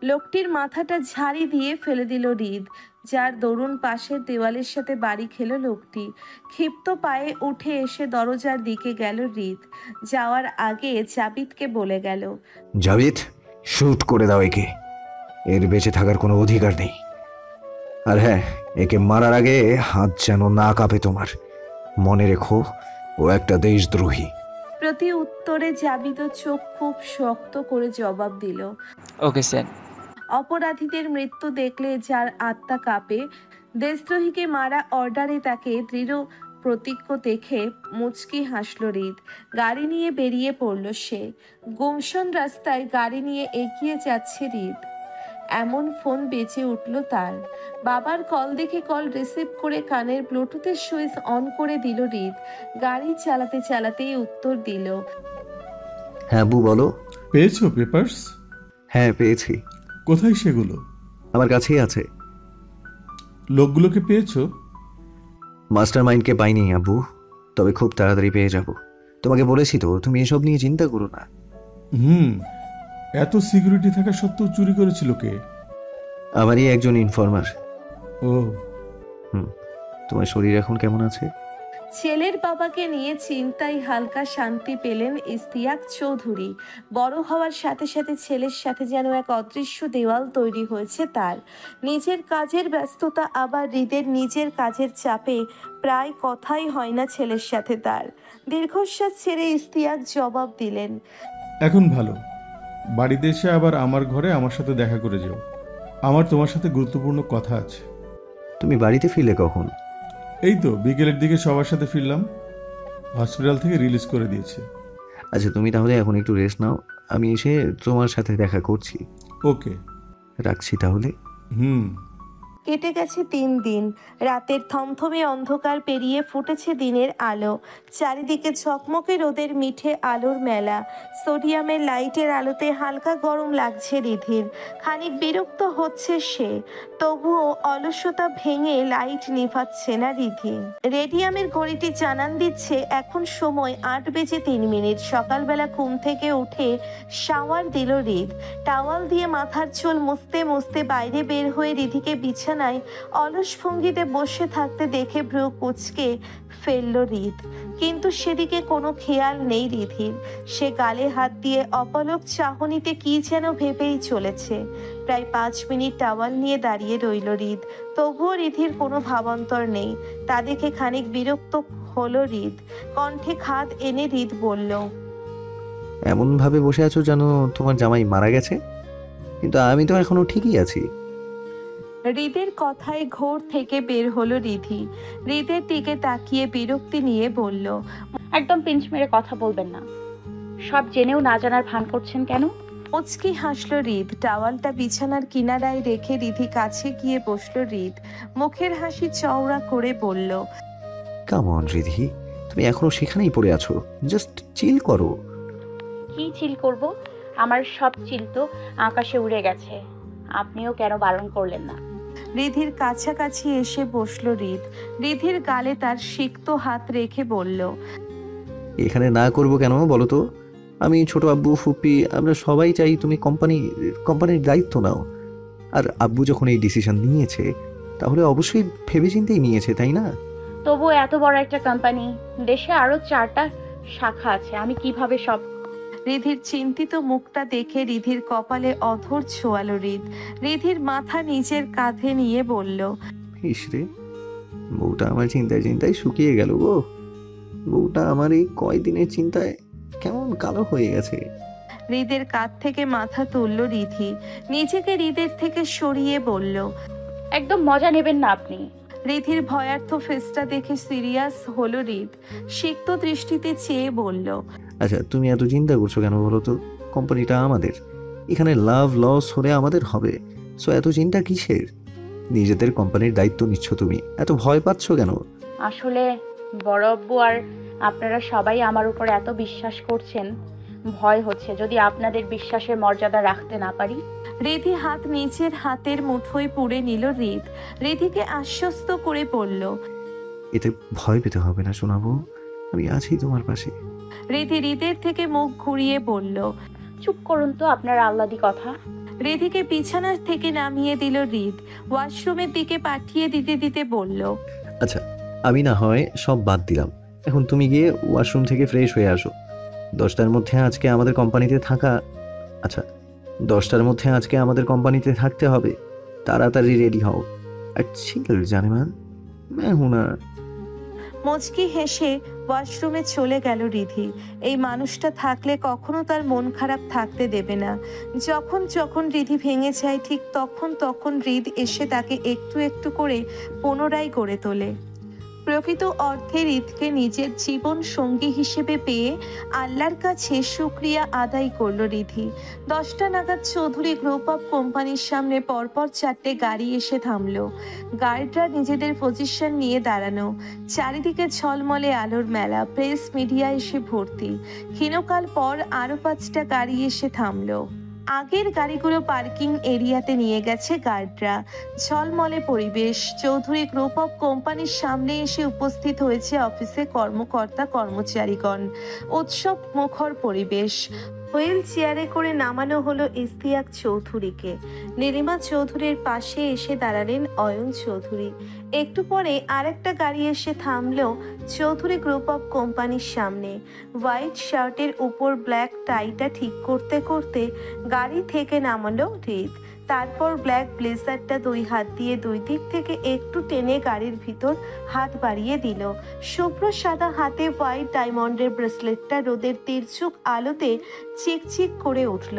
লোকটির মাথাটা ঝাড়ি দিয়ে ফেলে দিল হৃদ, যার দরুন পাশের দেওয়ালের সাথে বাড়ি খেলো লোকটি। ক্ষিপ্ত পায়ে উঠে এসে দরজার দিকে গেল হৃদ, যাওয়ার আগে জাবিদকে বলে গেল, জাবিদ, শুট করে দাও একে, এর বেঁচে থাকার কোনো অধিকার নেই। আর হ্যাঁ, একে মারার আগে হাত যেন না কাঁপে তোমার। মনে রেখো, ও একটা দেশদ্রোহী। প্রতি উত্তরে জাবিদ চোখ খুব শক্ত করে জবাব দিল, ওকে স্যার। অপরাধীদের মৃত্যু দেখলে যার আত্মা কাঁপে, দেশদ্রোহীকে মারা অর্ডারে তাকে দৃঢ় প্রতিজ্ঞ দেখে মুচকি হাসল হৃদ। গাড়ি নিয়ে বেরিয়ে পড়ল সে। গুমশন রাস্তায় গাড়ি নিয়ে এগিয়ে যাচ্ছে হৃদ, এমন ফোন বেজে উঠল তার। বাবার কল দেখে কল রিসিভ করে কানের ব্লুটুথের সুইচ অন করে দিল হৃদ। গাড়ি চালাতে চালাতেই উত্তর দিল, হ্যাঁ বু, বলো। পেয়েছো পেপারস? হ্যাঁ পেয়েছি, কোথায় সেগুলো? আমার কাছেই আছে। লোকগুলোকে পেয়েছো? মাস্টার মাইন্ডকে পাইনি আব্বু, তবে খুব তাড়াতাড়ি পেয়ে যাব। তোমাকে বলেছি তো, তুমি এসব নিয়ে চিন্তা করো না। এত সিকিউরিটি থাকা সত্ত্বেও চুরি করেছিল কে? আমারই একজন ইনফর্মার। ও, তোমার শরীর এখন কেমন আছে? ছেলের বাবাকে নিয়ে চিন্তায় হালকা শান্তি পেলেন ইস্তিয়াক চৌধুরী। বড় হওয়ার সাথে সাথে ছেলের সাথে যেন এক অদৃশ্য দেওয়াল তৈরি হয়েছে তার। নিজের কাজের ব্যস্ততা আবার হৃদের নিজের কাজের চাপে প্রায় কথাই হয় না ছেলের সাথে তার। দীর্ঘশ্বাস ছেড়ে ইস্তিয়াক জবাব দিলেন, এখন ভালো। বাড়িতে এসে আবার আমার ঘরে আমার সাথে দেখা করে যাও, আমার তোমার সাথে গুরুত্বপূর্ণ কথা আছে। তুমি বাড়িতে ফিরলে কখন? এই তো বিকেলের দিকে সবার সাথে ফিরলাম, হসপিটাল থেকে রিলিজ করে দিয়েছে। আচ্ছা, তুমি তাহলে এখন একটু রেস্ট নাও, আমি এসে তোমার সাথে দেখা করছি। ওকে, রাখছি তাহলে। কেটে গেছে 3 দিন। রাতের থমথমে অন্ধকার পেরিয়ে ফুটেছে দিনের আলো। চারিদিকে ঝকমকে রোদের মিঠে আলোর মেলা। সোডিয়ামের লাইটের আলোতে হালকা গরম লাগছে রিধির। খানিক বিরক্ত হচ্ছে সে, তবুও অলসতা ভেঙে লাইট নিভাচ্ছে না রিধি। রেডিয়ামের ঘড়িটি জানান দিচ্ছে এখন সময় 8:03। সকালবেলা ঘুম থেকে উঠে শাওয়ার দিল হৃদ। টাওয়াল দিয়ে মাথার চুল মুছতে মুছতে বাইরে বের হয়ে রিধিকে বিছানায় অলস ভঙ্গিতে বসে থাকতে দেখে ভ্রু কুঁচকে ফেলল হৃদ। কিন্তু সেদিকে কোনো খেয়াল নেই রিধির। সে গালে হাত দিয়ে অপলক চাহনিতে কি যেন ভেবেই চলেছে। প্রায় 5 মিনিট টাওয়াল নিয়ে দাঁড়িয়ে রইল হৃদ, তবুও রিধির কোনো ভাবান্তর নেই। তা দেখে খানিক বিরক্ত হলো হৃদ। কণ্ঠে খাদ এনে হৃদ বলল, এমন ভাবে বসে আছো যেন তোমার জামাই মারা গেছে, কিন্তু আমি তো এখনো ঠিকই আছি। হৃদের কথায় ঘোর থেকে বের হলো রিধি। হৃদের দিকে তাকিয়ে বিরক্তি নিয়ে বলল, একদম পিঞ্চ মেরে কথা বলবেন না। সব জেনেও না জানার ভান করছেন কেন? মুচকি হাসলো হৃদ। টাওয়ালটা বিছানার কিনারায় রেখে রিধি কাছে গিয়ে বসলো হৃদ। মুখের হাসি চওড়া করে বলল, কাম অন রিধি, তুমি এখনো সেখানেই পড়ে আছো, জাস্ট চিল করো। কি চিল করব? আমার সব চিল তো আকাশে উড়ে গেছে। আপনিও কেন বারণ করলেন না? রিধির কাছাকাছি এসে বসলো হৃদ। রিধির গালে তার সিক্ত হাত রেখে বলল, এখানে না করবো কেন বলো তো? আমি, ছোট আব্বু, ফুপি, আমরা সবাই চাই তুমি কোম্পানির দায়িত্ব নাও। আর আব্বু যখন এই ডিসিশন নিয়েছে, তাহলে অবশ্যই ভেবেচিন্তেই নিয়েছে, তাই না? তবু এত বড় একটা কোম্পানি, দেশে আরো 4টা শাখা আছে, আমি কিভাবে সব... রিধির চিন্তিত মুখটা দেখে রিধির কপালে অধর ছোঁয়ালো হৃদ। রিধির মাথা নিজের কাঁধে নিয়ে বলল, ইস রে, বউটা আমার চিন্তায় চিন্তায় শুকিয়ে গেল গো। বউটা আমার এই কয়দিনের চিন্তায় কেমন কালো হয়ে গেছে। হৃদের কাঁধ থেকে মাথা তুলল রিধি। নিজেকে হৃদের থেকে সরিয়ে বলল, একদম মজা নেবেন না আপনি। রিধির ভয়ার্থ ফেসটা দেখে সিরিয়াস হলো হৃদ। সিক্ত দৃষ্টিতে চেয়ে বলল, আচ্ছা, তুমি এত চিন্তা করছো কেন বলো তো? কোম্পানিটা আমাদের, এখানে লাভ লস হলে আমাদের হবে, সো এত চিন্তা কিসের? নিজেদের কোম্পানির দায়িত্ব নিচ্ছ তুমি, এত ভয় পাচ্ছ কেন? আসলে বড় আব্বু আর আপনারা সবাই আমার উপর এত বিশ্বাস করছেন, ভয় হচ্ছে যদি আপনাদের বিশ্বাসের মর্যাদা রাখতে না পারি। রিধি হাত নিচের হাতের মুঠোয় পুড়ে নিল হৃদ। রিধিকে আশ্বস্ত করে বলল, এতে ভয় পেতে হবে না শোনাবো, আমি আছি তোমার পাশে। রিধি হৃদের থেকে মুখ ঘুরিয়ে বলল, চুপ করুন তো আপনার আহ্লাদি কথা। রিধিকে বিছানা থেকে নামিয়ে দিল হৃদ। ওয়াশরুমের দিকে পাঠিয়ে দিতে দিতে বলল, আচ্ছা, আমি না হয় সব বাদ দিলাম, এখন তুমি গিয়ে ওয়াশরুম থেকে ফ্রেশ হয়ে আসো। 10টার মধ্যে আজকে আমাদের কোম্পানিতে কোম্পানিতে থাকতে হবে। তাড়াতাড়ি রেডি হও আর চিল জানেমান মেহুনা। মুচকি হেসে ওয়াশরুমে চলে গেল রিধি। এই মানুষটা থাকলে কখনো তার মন খারাপ থাকতে দেবে না। যখন যখন রিধি ভেঙে যায় ঠিক তখন তখন হৃদ এসে তাকে একটু একটু করে পুনরায় গড়ে তোলে। প্রকৃত অর্থে হৃদকে নিজের জীবন সঙ্গী হিসেবে পেয়ে আল্লাহর কাছে শুকরিয়া আদায় করল রিধি। 10টা নাগাদ চৌধুরী গ্রুপ অফ কোম্পানির সামনে পরপর 4টে গাড়ি এসে থামলো। গার্ডরা নিজেদের পজিশন নিয়ে দাঁড়ানো। চারিদিকে ঝলমলে আলোর মেলা, প্রেস মিডিয়া এসে ভর্তি। ক্ষীণকাল পর আরও 5টা গাড়ি এসে থামলো। আগের গাড়িগুলো পার্কিং এরিয়াতে নিয়ে গেছে গার্ডরা। ঝলমলে পরিবেশ। চৌধুরী গ্রুপ অফ কোম্পানির সামনে এসে উপস্থিত হয়েছে অফিসে কর্মকর্তা কর্মচারীগণ। উৎসব মুখর পরিবেশ। হুইল চেয়ারে করে নামানো হলো ইশতিয়াক চৌধুরীকে। নীলিমা চৌধুরীর পাশে এসে দাঁড়ালেন অয়ন চৌধুরী। একটু পরে আরেকটা গাড়ি এসে থামলো চৌধুরী গ্রুপ অফ কোম্পানির সামনে। হোয়াইট শার্টের উপর ব্ল্যাক টাইটা ঠিক করতে করতে গাড়ি থেকে নামালো হৃদ। তারপর ব্ল্যাক ব্লেজারটা 2 হাত দিয়ে 2 দিক থেকে একটু টেনে গাড়ির ভিতর হাত বাড়িয়ে দিল। শুভ্র সাদা হাতে হোয়াইট ডায়মন্ডের ব্রেসলেটটা রোদের তির্যক আলোতে চিকচিক করে উঠল।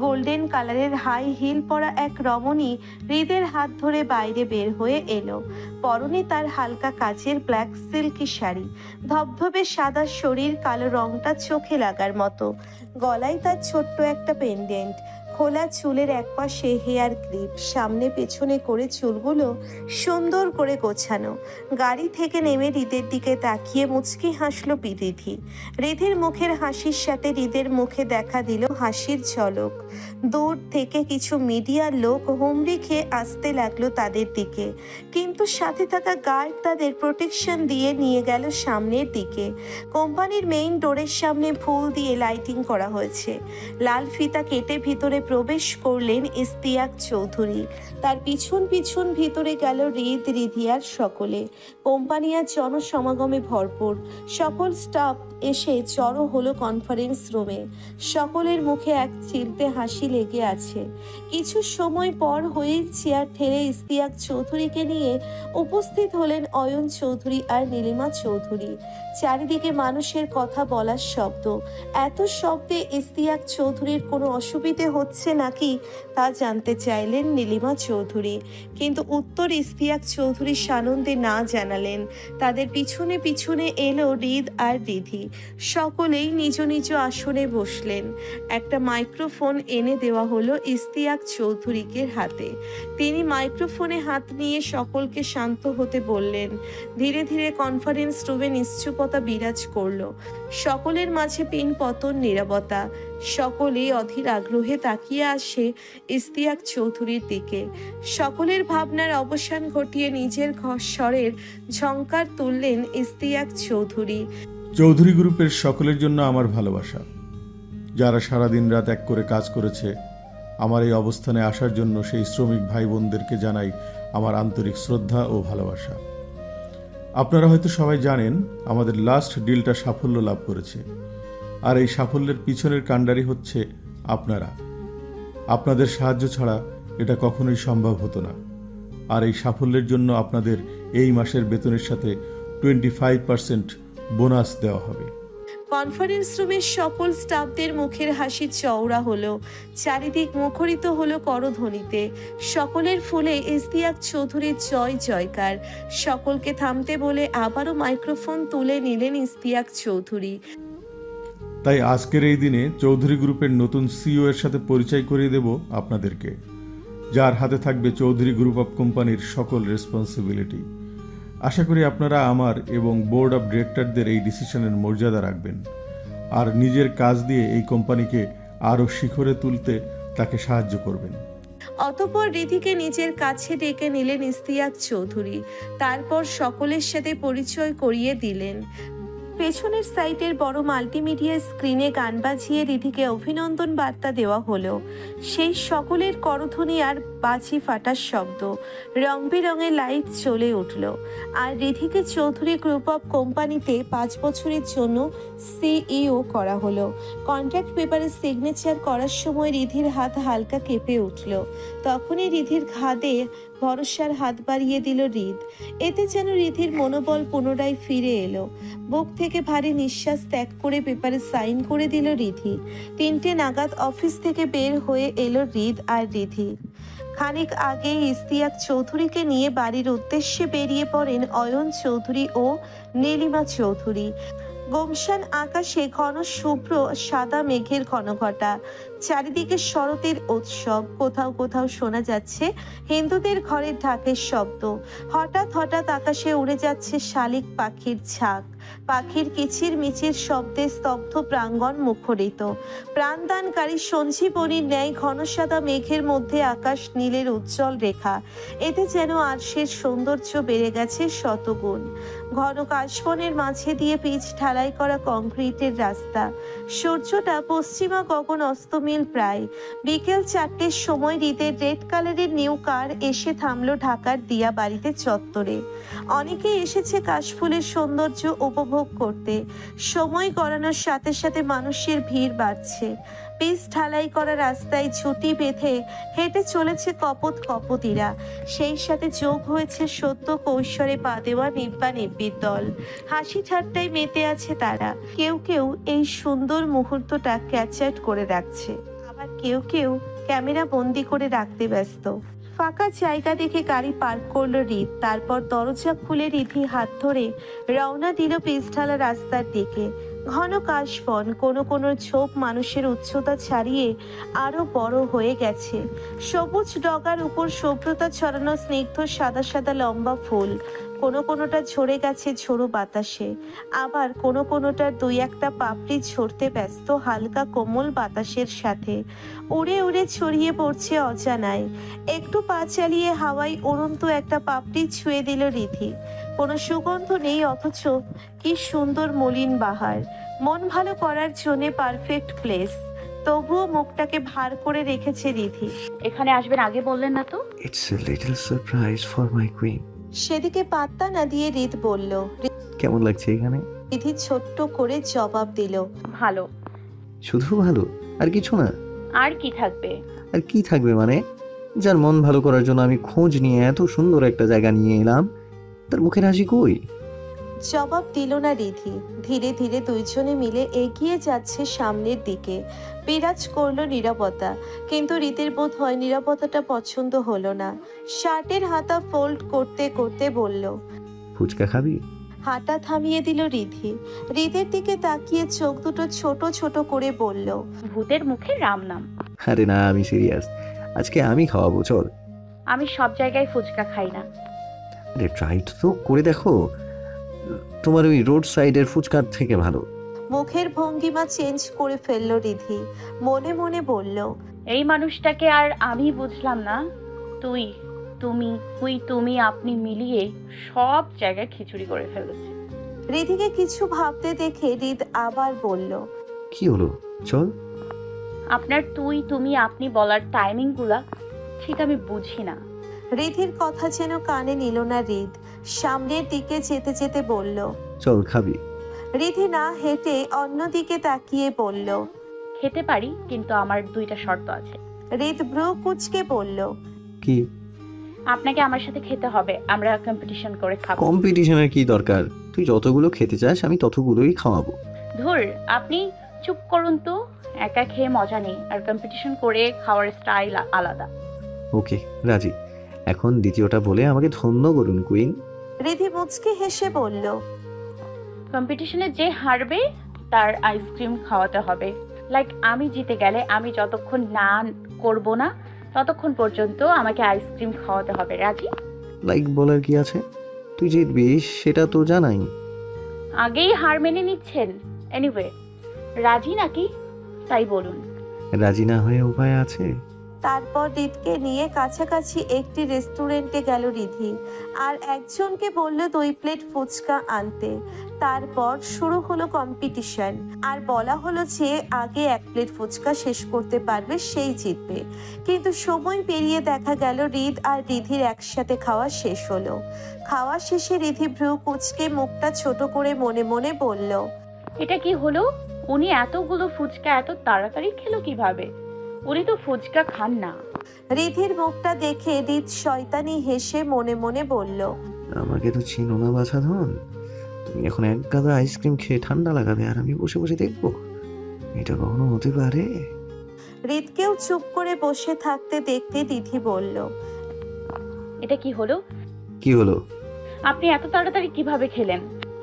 গোল্ডেন কালারের হাই হিল পরা এক রমণী হৃদের হাত ধরে বাইরে বের হয়ে এলো। পরনে তার হালকা কাচের ব্ল্যাক সিল্কি শাড়ি। ধবধবে সাদা শরীর, কালো রংটা চোখে লাগার মতো। গলায় তার ছোট্ট একটা পেন্ডেন্ট। খোলা চুলের একপাশে হেয়ার ক্লিপ, সামনে পেছনে করে চুলগুলো সুন্দর করে গোছানো। গাড়ি থেকে নেমে হৃদের দিকে তাকিয়ে মুচকি হাসলো রিধি। হৃদের মুখের হাসির সাথে হৃদের মুখে দেখা দিল হাসির ঝলক। দূর থেকে কিছু মিডিয়ার লোক হুমড়ি খেয়ে আসতে লাগলো তাদের দিকে, কিন্তু সাথে থাকা গার্ড তাদের প্রোটেকশন দিয়ে নিয়ে গেল সামনের দিকে। কোম্পানির মেইন ডোরের সামনে ফুল দিয়ে লাইটিং করা হয়েছে। লাল ফিতা কেটে ভিতরে প্রবেশ করলেন ইশতিয়াক চৌধুরী। তার পিছন পিছন ভিতরে গেল হৃদ, রিধিয়ার সকলে। কোম্পানি আর জনসমাগমে ভরপুর। সকল স্টাফ এসে জড়ো হলো কনফারেন্স রুমে। সকলের মুখে এক চিলতে হাসি লেগে আছে। কিছু সময় পর হুইল চেয়ার ঠেলে ইশতিয়াক চৌধুরীকে নিয়ে উপস্থিত হলেন অয়ন চৌধুরী আর নীলিমা চৌধুরী। চারিদিকে মানুষের কথা বলার শব্দ। এত শব্দে ইশতিয়াক চৌধুরীর কোনো অসুবিধে হচ্ছে নাকি তা জানতে চাইলেন নীলিমা চৌধুরী, কিন্তু উত্তর ইশতিয়াক চৌধুরী সানন্দে না জানালেন। তাদের পিছনে পিছনে এলো হৃদ আর রিধি। সকলেই নিজ নিজ আসনে বসলেন। একটা মাইক্রোফোন এনে দেওয়া হলো ইশতিয়াক চৌধুরীকে হাতে। তিনি মাইক্রোফোনে হাত নিয়ে সকলকে শান্ত হতে বললেন। ধীরে ধীরে কনফারেন্স রুমে নিশ্চুপতা বিরাজ করলো। সকলের মাঝে পিন পতন নীরবতা। সকলেই অধীর আগ্রহে তাকিয়ে আসে ইশতিয়াক চৌধুরীর দিকে। সকলের ভাবনার অবসান ঘটিয়ে নিজের স্বরের ঝংকার তুললেন ইশতিয়াক চৌধুরী। চৌধুরী গ্রুপের সকলের জন্য আমার ভালোবাসা। যারা সারাদিন রাত এক করে কাজ করেছে আমার এই অবস্থানে আসার জন্য সেই শ্রমিক ভাই বোনদেরকে জানাই আমার আন্তরিক শ্রদ্ধা ও ভালোবাসা। আপনারা হয়তো সবাই জানেন আমাদের লাস্ট ডিলটা সাফল্য লাভ করেছে, আর এই সাফল্যের পিছনের কাণ্ডারি হচ্ছে আপনারা। আপনাদের সাহায্য ছাড়া এটা কখনোই সম্ভব হতো না। আর এই সাফল্যের জন্য আপনাদের এই মাসের বেতনের সাথে 25% বোনাস দেওয়া হবে। কনফারেন্স রুমের সকল স্টাফদের মুখের হাসি চওড়া হলো। চারিদিক মুখরিত হলো করধ্বনিতে। সকলের ফুলে ইশতিয়াক চৌধুরীর জয় জয়কার। সকলকে থামতে বলে আবারও মাইক্রোফোন তুলে নিলেন ইশতিয়াক চৌধুরী। তাই আজকের এই দিনে চৌধুরী গ্রুপের নতুন সিইও এর সাথে পরিচয় করিয়ে দেব আপনাদেরকে, যার হাতে থাকবে চৌধুরী গ্রুপ অফ কোম্পানির সকল রেসপন্সিবিলিটি। আশা করি আপনারা আমার এবং বোর্ড অফ ডিরেক্টরদের এই ডিসিশনের মর্যাদা রাখবেন, আর নিজের কাজ দিয়ে এই কোম্পানিকে আরও শিখরে তুলতে তাকে সাহায্য করবেন। অতঃপর রিধিকে নিজের কাছে ডেকে নিলেন ইশতিয়াক চৌধুরী। তারপর সকলের সাথে পরিচয় করিয়ে দিলেন। পেছনের সাইটের বড় মাল্টিমিডিয়া স্ক্রিনে গান বাজিয়ে রিধিকে অভিনন্দন বার্তা দেওয়া হলো। সেই সকলের করধ্বনি আর বাজি ফাটার শব্দ, রং বেরঙের লাইট জ্বলে উঠল। আর রিধিকে চৌধুরী গ্রুপ অফ কোম্পানিতে 5 বছরের জন্য সিইও করা হলো। কন্ট্রাক্ট পেপারে সিগনেচার করার সময় রিধির হাত হালকা কেঁপে উঠল। তখনই রিধির ঘাড়ে ভরসার হাত বাড়িয়ে দিল হৃদ। এতে যেন রিধির মনোবল পুনরায় ফিরে এলো। বুক থেকে ভারী নিঃশ্বাস ত্যাগ করে পেপারে সাইন করে দিল রিধি। 3টে নাগাদ অফিস থেকে বের হয়ে এলো হৃদ আর রিধি। খানিক আগে ইস্তিয়াক চৌধুরীকে নিয়ে বাড়ির উদ্দেশ্যে বেরিয়ে পড়েন অয়ন চৌধুরী ও নীলিমা চৌধুরী। গোমশান আকাশে ঘন শুভ্র সাদা মেঘের ঘনঘটা, চারিদিকে শরতের উৎসব। কোথাও কোথাও শোনা যাচ্ছে হিন্দুদের ঘরের ঢাকের শব্দ। হঠাৎ হঠাৎ আকাশে উড়ে যাচ্ছে শালিক পাখির ঝাঁক। পাখির কিচির মিচির শব্দে স্তব্ধ প্রাঙ্গণ মুখরিত। প্রাণদানকারী সঞ্জীবনীর ন্যায় ঘন সাদা মেঘের মধ্যে আকাশ নীলের উজ্জ্বল রেখা। এতে যেন আরশের সৌন্দর্য বেড়ে গেছে শতগুণ। ঘন কাশবনের মাঝে দিয়ে পিচ ঢালাই করা কংক্রিটের রাস্তা। সূর্যটা পশ্চিমা গগন অস্তমিল প্রায়। বিকেল 4টের সময় হৃদের রেড কালারের নিউ কার এসে থামলো ঢাকার দিয়া বাড়িতে চত্বরে। অনেকেই এসেছে কাশফুলের সৌন্দর্য উপভোগ করতে। সময় গড়ানোর সাথে সাথে মানুষের ভিড় বাড়ছে। পিচ ঢালাই করা রাস্তায় ছুটি বেঁধে হেঁটে চলেছে কপত কপতিরা। সেই সাথে যোগ হয়েছে সদ্য কৈশোরে পা দেওয়া নিব্বা নিব্বির দল। হাসি ঠাট্টায় মেতে আছে তারা। কেউ কেউ এই সুন্দর মুহূর্তটা ক্যাপচার করে রাখছে, আবার কেউ কেউ ক্যামেরা বন্দি করে রাখতে ব্যস্ত। ফাঁকা জায়গা দেখে গাড়ি পার্ক করলো হৃদ। তারপর দরজা খুলে রিধি হাত ধরে রওনা দিল পিচঢালা রাস্তার দিকে। ঘন কাশবন, কোনো কোনো ঝোপ মানুষের উচ্চতা ছাড়িয়ে আরো বড় হয়ে গেছে। সবুজ ডগার উপর শুভ্রতা ছড়ানো স্নিগ্ধ সাদা সাদা লম্বা ফুল। কোনো কোনোটা ঝরে গেছে ঝোড়ো বাতাসে, আবার কোনো কোনোটার 2-1টা পাপড়ি ঝরতে ব্যস্ত হালকা কোমল বাতাসের সাথে। উড়ে উড়ে ছড়িয়ে পড়ছে অজানায়। একটু পা চালিয়ে হাওয়ায় উড়ন্ত একটা পাপড়ি ছুঁয়ে দিল রিধি। কোনো সুগন্ধ নেই, অথচ কি সুন্দর মলিন বাহার। মন ভালো করার জন্য পারফেক্ট প্লেস। তবুও মুখটাকে ভার করে রেখেছে রিধি। এখানে আসবেন আগে বললেন না তো? It's a little surprise for my queen. সেদিকে পাত্তা না দিয়ে হৃদ বলল। কেমন লাগছে এখানে? রিধি ছোট্ট করে জবাব দিল, ভালো। শুধু ভালো, আর কিছু না? আর কি থাকবে? আর কি থাকবে মানে? যার মন ভালো করার জন্য আমি খোঁজ নিয়ে এত সুন্দর একটা জায়গা নিয়ে এলাম, তার মুখের হাসি কই? জবাব দিল না রিধি। ধীরে ধীরে দুইজনে মিলে এগিয়ে যাচ্ছে সামনের দিকে। বিরাজ করলো নীরবতা, কিন্তু হৃদের বোধ হয় নীরবতাটা পছন্দ হলো না। শার্টের হাতা ফোল্ড করতে করতে বলল, ফুচকা খাবি? হাঁটা থামিয়ে দিল রিধি। হৃদের দিকে তাকিয়ে চোখ দুটো ছোট ছোট করে বলল, ভূতের মুখে রাম নাম। আরে না, আমি সিরিয়াস। আজকে আমি খাওয়াবো, চল। আমি সব জায়গায় ফুচকা খাই না। আরে ট্রাই তো করে দেখো, তোমার ওই রোড সাইডের ফুচকার থেকে ভালো। মুখের ভঙ্গিমা চেঞ্জ করে ফেলল রিধি। মনে মনে বলল, এই মানুষটাকে আর আমি বুঝলাম না। তুই, তুমি, তুমি, আপনি মিলিয়ে সব জায়গায় খিচুড়ি করে ফেলেছে। রিধিকে কিছু ভাবতে দেখে হৃদ আবার বলল, কি হলো, চল। আপনার তুই, তুমি, আপনি বলার টাইমিংগুলা ঠিক আমি বুঝি না। রিধির কথা যেন কানে নিল না হৃদ। সামনের দিকে যেতে যেতে বলল, চল খাবি। রিধি না হেঁটে অন্যদিকে তাকিয়ে বলল, খেতে পারি, কিন্তু আমার 2টা শর্ত আছে। হৃদ ভ্রু কুঁচকে বলল, কি? আপনাকে আমার সাথে খেতে হবে, আমরা কম্পিটিশন করে খাবো। কম্পিটিশনের কি দরকার? তুই যতগুলো খেতে চাস আমি ততগুলোই খাওয়াবো। ধুর, আপনি চুপ করুন তো। একা খেয়ে মজা নেই, আর কম্পিটিশন করে খাওয়ার স্টাইল আলাদা। ওকে, রাজি। এখন দ্বিতীয়টা বলে আমাকে ধন্য করুন কুইন। রিধি মুচকে হেসে বলল, কম্পিটিশনে যে হারবে তার আইসক্রিম খাওয়াতে হবে। লাইক আমি জিতে গেলে আমি যতক্ষণ না করব না ততক্ষণ পর্যন্ত আমাকে আইসক্রিম খাওয়াতে হবে। রাজি? লাইক বলার কি আছে? তুই জিতবি সেটা তো জানাই। আগেই হার মেনে নিচ্ছেন। এনিওয়ে, রাজি নাকি তাই বলুন। রাজি না হয়ে উপায় আছে? তারপর রিতকে নিয়ে কাছাকাছি একটি রেস্টুরেন্টে গেল রিধি, আর একজনকে বলল 2 প্লেট ফুচকা আনতে। তারপর শুরু হলো কম্পিটিশন, আর বলা হলো যে আগে 1 প্লেট ফুচকা শেষ করতে পারবে সেই জিতবে। কিন্তু সময় পেরিয়ে দেখা গেল রিদ আর রিধির একসাথে খাওয়া শেষ হলো। খাওয়া শেষে রিধি ভ্রু কুঁচকে মুখটা ছোট করে মনে মনে বলল, এটা কি হলো? উনি এতগুলো ফুচকা এত তাড়াতাড়ি খেলো কিভাবে? উনি তো ফুচকা খান না। রিধির মুখটা দেখে রিদ শয়তানি হেসে মনে মনে বলল, আমাকে তো চিনো না বাছাধন। তুমি এখন এক গাদা আইসক্রিম খেয়ে ঠান্ডা লাগাবে আর আমি বসে বসে দেখবো? এটা কখনো হতে পারে? রিদকেও চুপ করে বসে থাকতে দেখতে রিধি বলল, এটা কি হলো? কি হলো? আপনি এত তাড়াতাড়ি কিভাবে খেলেন?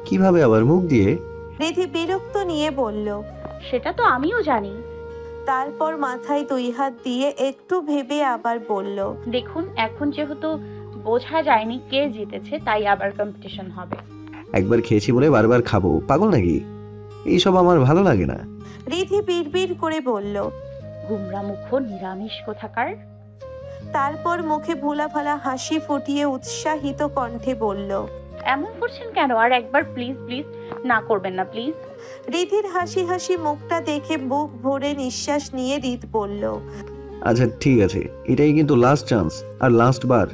কিভাবে আবার? মুখ দিয়ে। রিধি বিরক্ত নিয়ে বলল। সেটা তো আমিও জানি। তারপর মাথায় 2 হাত দিয়ে একটু ভেবে আবার বলল, দেখুন, এখন যেহেতু বোঝা যায়নি কে জিতেছে, তাই আবার কম্পিটিশন হবে। একবার খেয়েছি বলে বারবার খাবো? পাগল নাকি? এইসব আমার ভালো লাগে না। রিধি বিড়বিড় করে বলল। গুমরা মুখ নিরামিষ কোথাকার। তারপর মুখে ভোলাভালা হাসি ফুটিয়ে উৎসাহিত কণ্ঠে বলল, এমন করছেন কেন? আর একবার প্লিজ প্লিজ, না করবেন না প্লিজ। রিধির হাসি হাসি মুখটা দেখে বুক ভরে নিঃশ্বাস নিয়ে রিদ বলল। আচ্ছা ঠিক আছে, এটাই কিন্তু লাস্ট চান্স আর লাস্ট বার।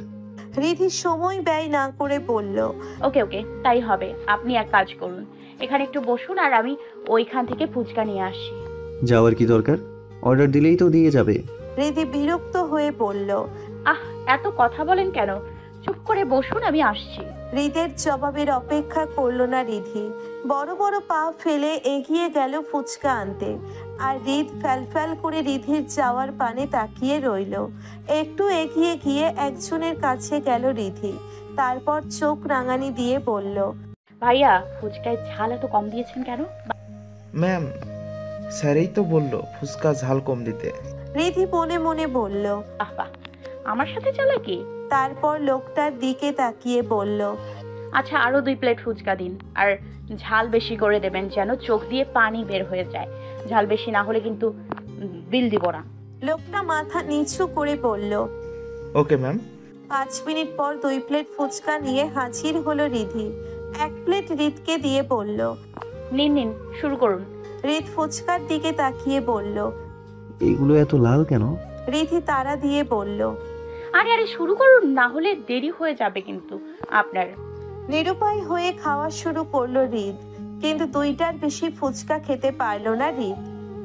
রিধি সময় ব্যয় না করে বলল, ওকে ওকে, তাই হবে। আপনি এক কাজ করুন, এখানে একটু বসুন আর আমি ওইখান থেকে ফুচকা নিয়ে আসি। যাওয়ার কি দরকার? অর্ডার দিলেই তো দিয়ে যাবে। রিধি বিরক্ত হয়ে বলল। আহ, এত কথা বলেন কেন? চুপ করে বসুন, আমি আসছি। হৃদের জবাবের অপেক্ষা করলো না রিধি, বড় বড় পা ফেলে এগিয়ে গেল ফুচকা আনতে। আর হৃদ ফ্যালফ্যাল করে রিধির যাওয়ার পানে তাকিয়ে রইল। একটু এগিয়ে গিয়ে একজনের কাছে গেল রিধি, তারপর চোখ রাঙানি দিয়ে বলল, ভাইয়া, ফুচকায় ঝাল এত কম দিয়েছেন কেন? ম্যাম, স্যারই তো বললো ফুচকা ঝাল কম দিতে। রিধি মনে মনে বলল। বাহ বাহ, আমার সাথে চলে কি? তারপর লোকটার দিকে তাকিয়ে বলল, আচ্ছা, আরো 2 প্লেট ফুচকা দিন, আর ঝাল বেশি করে দেবেন, যেন চোখ দিয়ে পানি বের হয়ে যায়। ঝাল বেশি না হলে কিন্তু বিল দিব না। লোকটা মাথা নিচু করে বলল। Okay ma'am. 5 মিনিট পর 2 প্লেট ফুচকা নিয়ে হাজির হলো রিধি। 1 প্লেট রিদকে দিয়ে বলল। নিন নিন, শুরু করুন। রিদ ফুচকার দিকে তাকিয়ে বলল। এগুলো এত লাল কেন? রিধি তাড়া দিয়ে বলল। আরে আরে, শুরু করুন, না হলে দেরি হয়ে যাবে কিন্তু আপনার। নিরুপায় হয়ে খাওয়া শুরু করলো রিদ, কিন্তু 2টার বেশি ফুচকা খেতে পারলো না রিদ।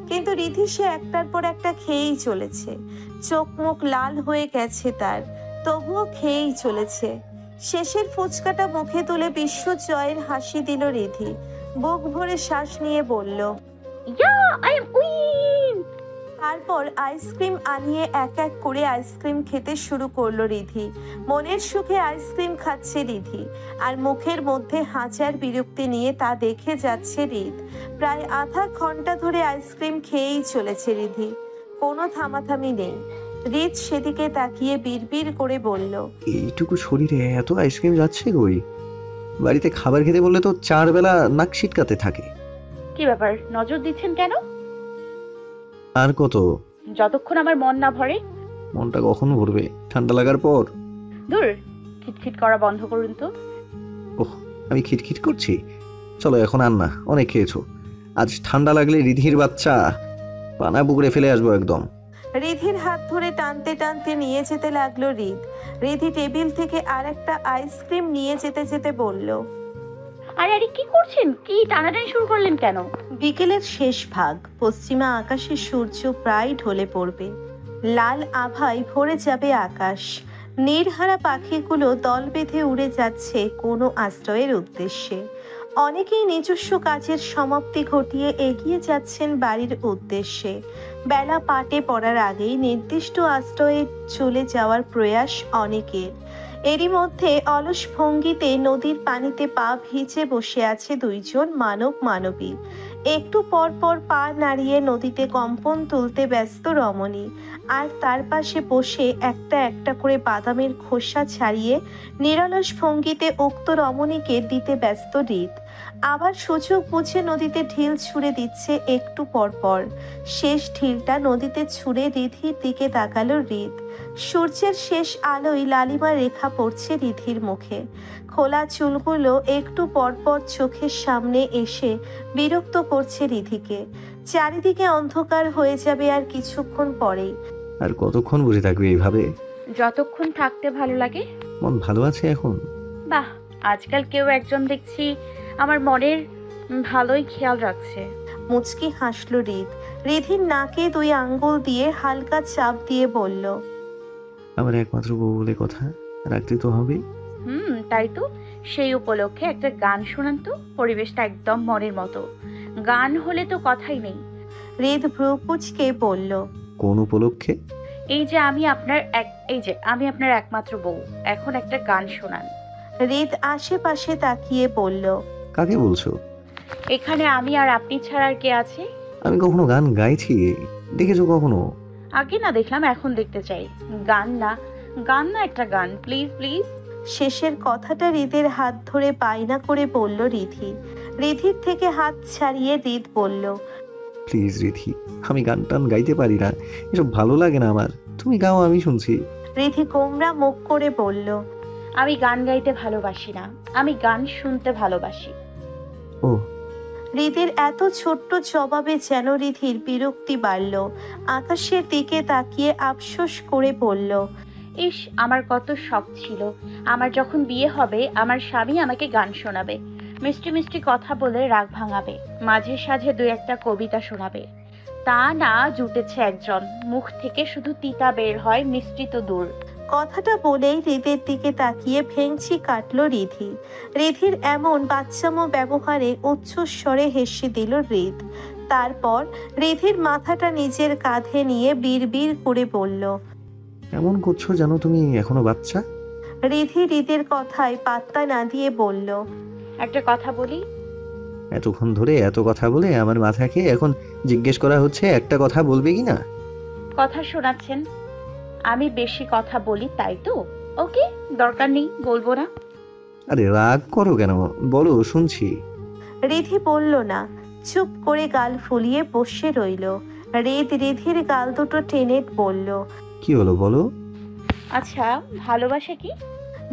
কিন্তু রিধি সে একটার পর একটা খেয়েই চলেছে। চোখ মুখ লাল হয়ে গেছে তার, তবুও খেয়েই চলেছে। শেষের ফুচকাটা মুখে তুলে বিশ্ব জয়ের হাসি দিল রিধি। বুক ভরে শ্বাস নিয়ে বলল, ইয়া, আই এম উইন। তারপর আইসক্রিম আনিয়ে এক এক করে আইসক্রিম খেতে শুরু করলো রিধি। মনের সুখে আইসক্রিম খাচ্ছে রিধি, আর মুখের মধ্যে হাজার বিরক্তি নিয়ে তা দেখে যাচ্ছে রিদ। প্রায় আধা ঘন্টা ধরে আইসক্রিম খেয়েই চলেছে রিধি, কোনো থামাথামি নেই। রিদ সেদিকে তাকিয়ে বিড়বিড় করে বলল, এইটুকু শরীরে এত আইসক্রিম যাচ্ছে কই? বাড়িতে খাবার খেতে বললে তো 4 বেলা নাক ছিটকাতে থাকে। কি ব্যাপার, নজর দিচ্ছেন কেন? আর কত? যতক্ষণ আমার মন না ভরে। মনটা কখন ভরবে? ঠান্ডা লাগার পর। দূর, খিটখিট করা বন্ধ করুন তো। ওহ, আমি খিটখিট করছি? চলো এখন আর না, অনেক খেয়েছো। আজ ঠান্ডা লাগলে রিধির বাচ্চা পানা পুকুরে ফেলে আসবো একদম। রিধির হাত ধরে টানতে টানতে নিয়ে যেতে লাগলো রিদ। রিধি টেবিল থেকে আরেকটা আইসক্রিম নিয়ে যেতে যেতে বলল, আরে আরে, কি করছেন? কি টানাটানি শুরু করলেন কেন? বিকেলের শেষ ভাগ, পশ্চিমা আকাশে সূর্য প্রায় ঢলে পড়বে। লাল আভায় ভরে যাবে আকাশ। নির্হারা পাখিগুলো দল বেঁধে উড়ে যাচ্ছে কোনো আশ্রয়ের উদ্দেশ্যে। অনেকেই নিজস্ব কাজের সমাপ্তি ঘটিয়ে এগিয়ে যাচ্ছেন বাড়ির উদ্দেশ্যে। বেলা পাটে পড়ার আগেই নির্দিষ্ট আশ্রয়ে চলে যাওয়ার প্রয়াস অনেকের। এরই মধ্যে অলস ভঙ্গিতে নদীর পানিতে পা ভিজে বসে আছে 2 জন মানব মানবী। একটু পর পর পা নাড়িয়ে নদীতে কম্পন তুলতে ব্যস্ত রমণী, আর তার পাশে বসে একটা একটা করে বাদামের খোসা ছাড়িয়ে নিরলস ভঙ্গিতে উক্ত রমণীকে দিতে ব্যস্ত রিদ। আবার সুযোগ বুঝে নদীতে ঢিল ছুঁড়ে দিচ্ছে একটু পর পর। শেষ ঢিলটা নদীতে ছুঁড়ে রিধির দিকে তাকালো হৃদ। সূর্যের শেষ আলোয় লালিমা রেখা পড়ছে রিধির মুখে। খোলা চুলগুলো একটু পরপর চোখের সামনে এসে বিরক্ত করছে রিধিকে। চারিদিকে অন্ধকার হয়ে যাবে আর কিছুক্ষণ পরেই। আর কতক্ষণ বসে থাকবে এইভাবে? যতক্ষণ থাকতে ভালো লাগে। মন ভালো আছে এখন? বাহ, আজকাল কেউ একজন দেখছি আমার মনের ভালোই খেয়াল রাখছে। মুচকি হাসলো হৃদ। রিধির নাকে 2 আঙ্গুল দিয়ে হালকা চাপ দিয়ে বলল, আমার একমাত্র বউ বলে কথা, রাখতে তো হবে। তাই তো। সেই উপলক্ষে একটা গান শোনান তো, পরিবেশটা একদম মনের মতো। গান হলে তো কথাই নেই। হৃদ ভ্রু কুঁচকে বলল, কোন উপলক্ষে? এই যে আমি আপনার একমাত্র বউ, এখন একটা গান শোনান। হৃদ আশেপাশে তাকিয়ে বলল, কাকে বলছো? এখানে আমি আর আপনি ছাড়া আর কে আছে? আমি কখনো গান গাইছি? দেখেছো কখনো? আগে না দেখলাম, এখন দেখতে চাই। গান না, একটা গান, প্লিজ প্লিজ। শেষের কথাটা হৃদের হাত ধরে বায়না করে বলল রিধি। রিধির থেকে হাত ছাড়িয়ে হৃদ বলল, প্লিজ রিধি, আমি গান টান গাইতে পারি না, এসব ভালো লাগে না আমার। তুমি গাও, আমি শুনছি। রিধি গোমরা মুখ করে বলল, আমি গান গাইতে ভালোবাসি না, আমি গান শুনতে ভালোবাসি। ও। হৃদের এত ছোট্ট জবাবে যেন রিধির বিরক্তি বাড়ল। আকাশের দিকে তাকিয়ে আফসোস করে বলল, ইস, আমার কত শখ ছিল, আমার যখন বিয়ে হবে আমার স্বামী আমাকে গান শোনাবে, মিষ্টি মিষ্টি কথা বলে রাগ ভাঙাবে, মাঝে সাঝে 2-1টা কবিতা শোনাবে। তা না, জুটেছে একজন, মুখ থেকে শুধু তিতা বের হয়, মিষ্টি তো দূর। কথাটা বলেই হৃদের দিকে তাকিয়ে ভেংচি কাটল রিধি। রিধির এমন বাচ্চামো ব্যবহারে উচ্চস্বরে হেসে দিল হৃদ। তারপর রিধির মাথাটা নিজের কাঁধে নিয়ে বিড়বিড় করে বলল, এমন করছো যেন তুমি এখনো বাচ্চা। রিধি হৃদের কথায় পাত্তা না দিয়ে বলল, একটা কথা বলি। এতক্ষণ ধরে এত কথা বলে আমার মাথাকে এখন জিজ্ঞেস করা হচ্ছে একটা কথা বলবে কি না? কথা শোনাচ্ছেন, আমি বেশি কথা বলি তাই তো। ওকে, দরকার নেই, বলবো না। আরে রাগ করো কেন, বলো, শুনছি। রিধি বলল না, চুপ করে গাল ফুলিয়ে বসে রইল। রিধির গাল দুটো টেনে বলল, কি হলো বলো। আচ্ছা, ভালোবাসা কি?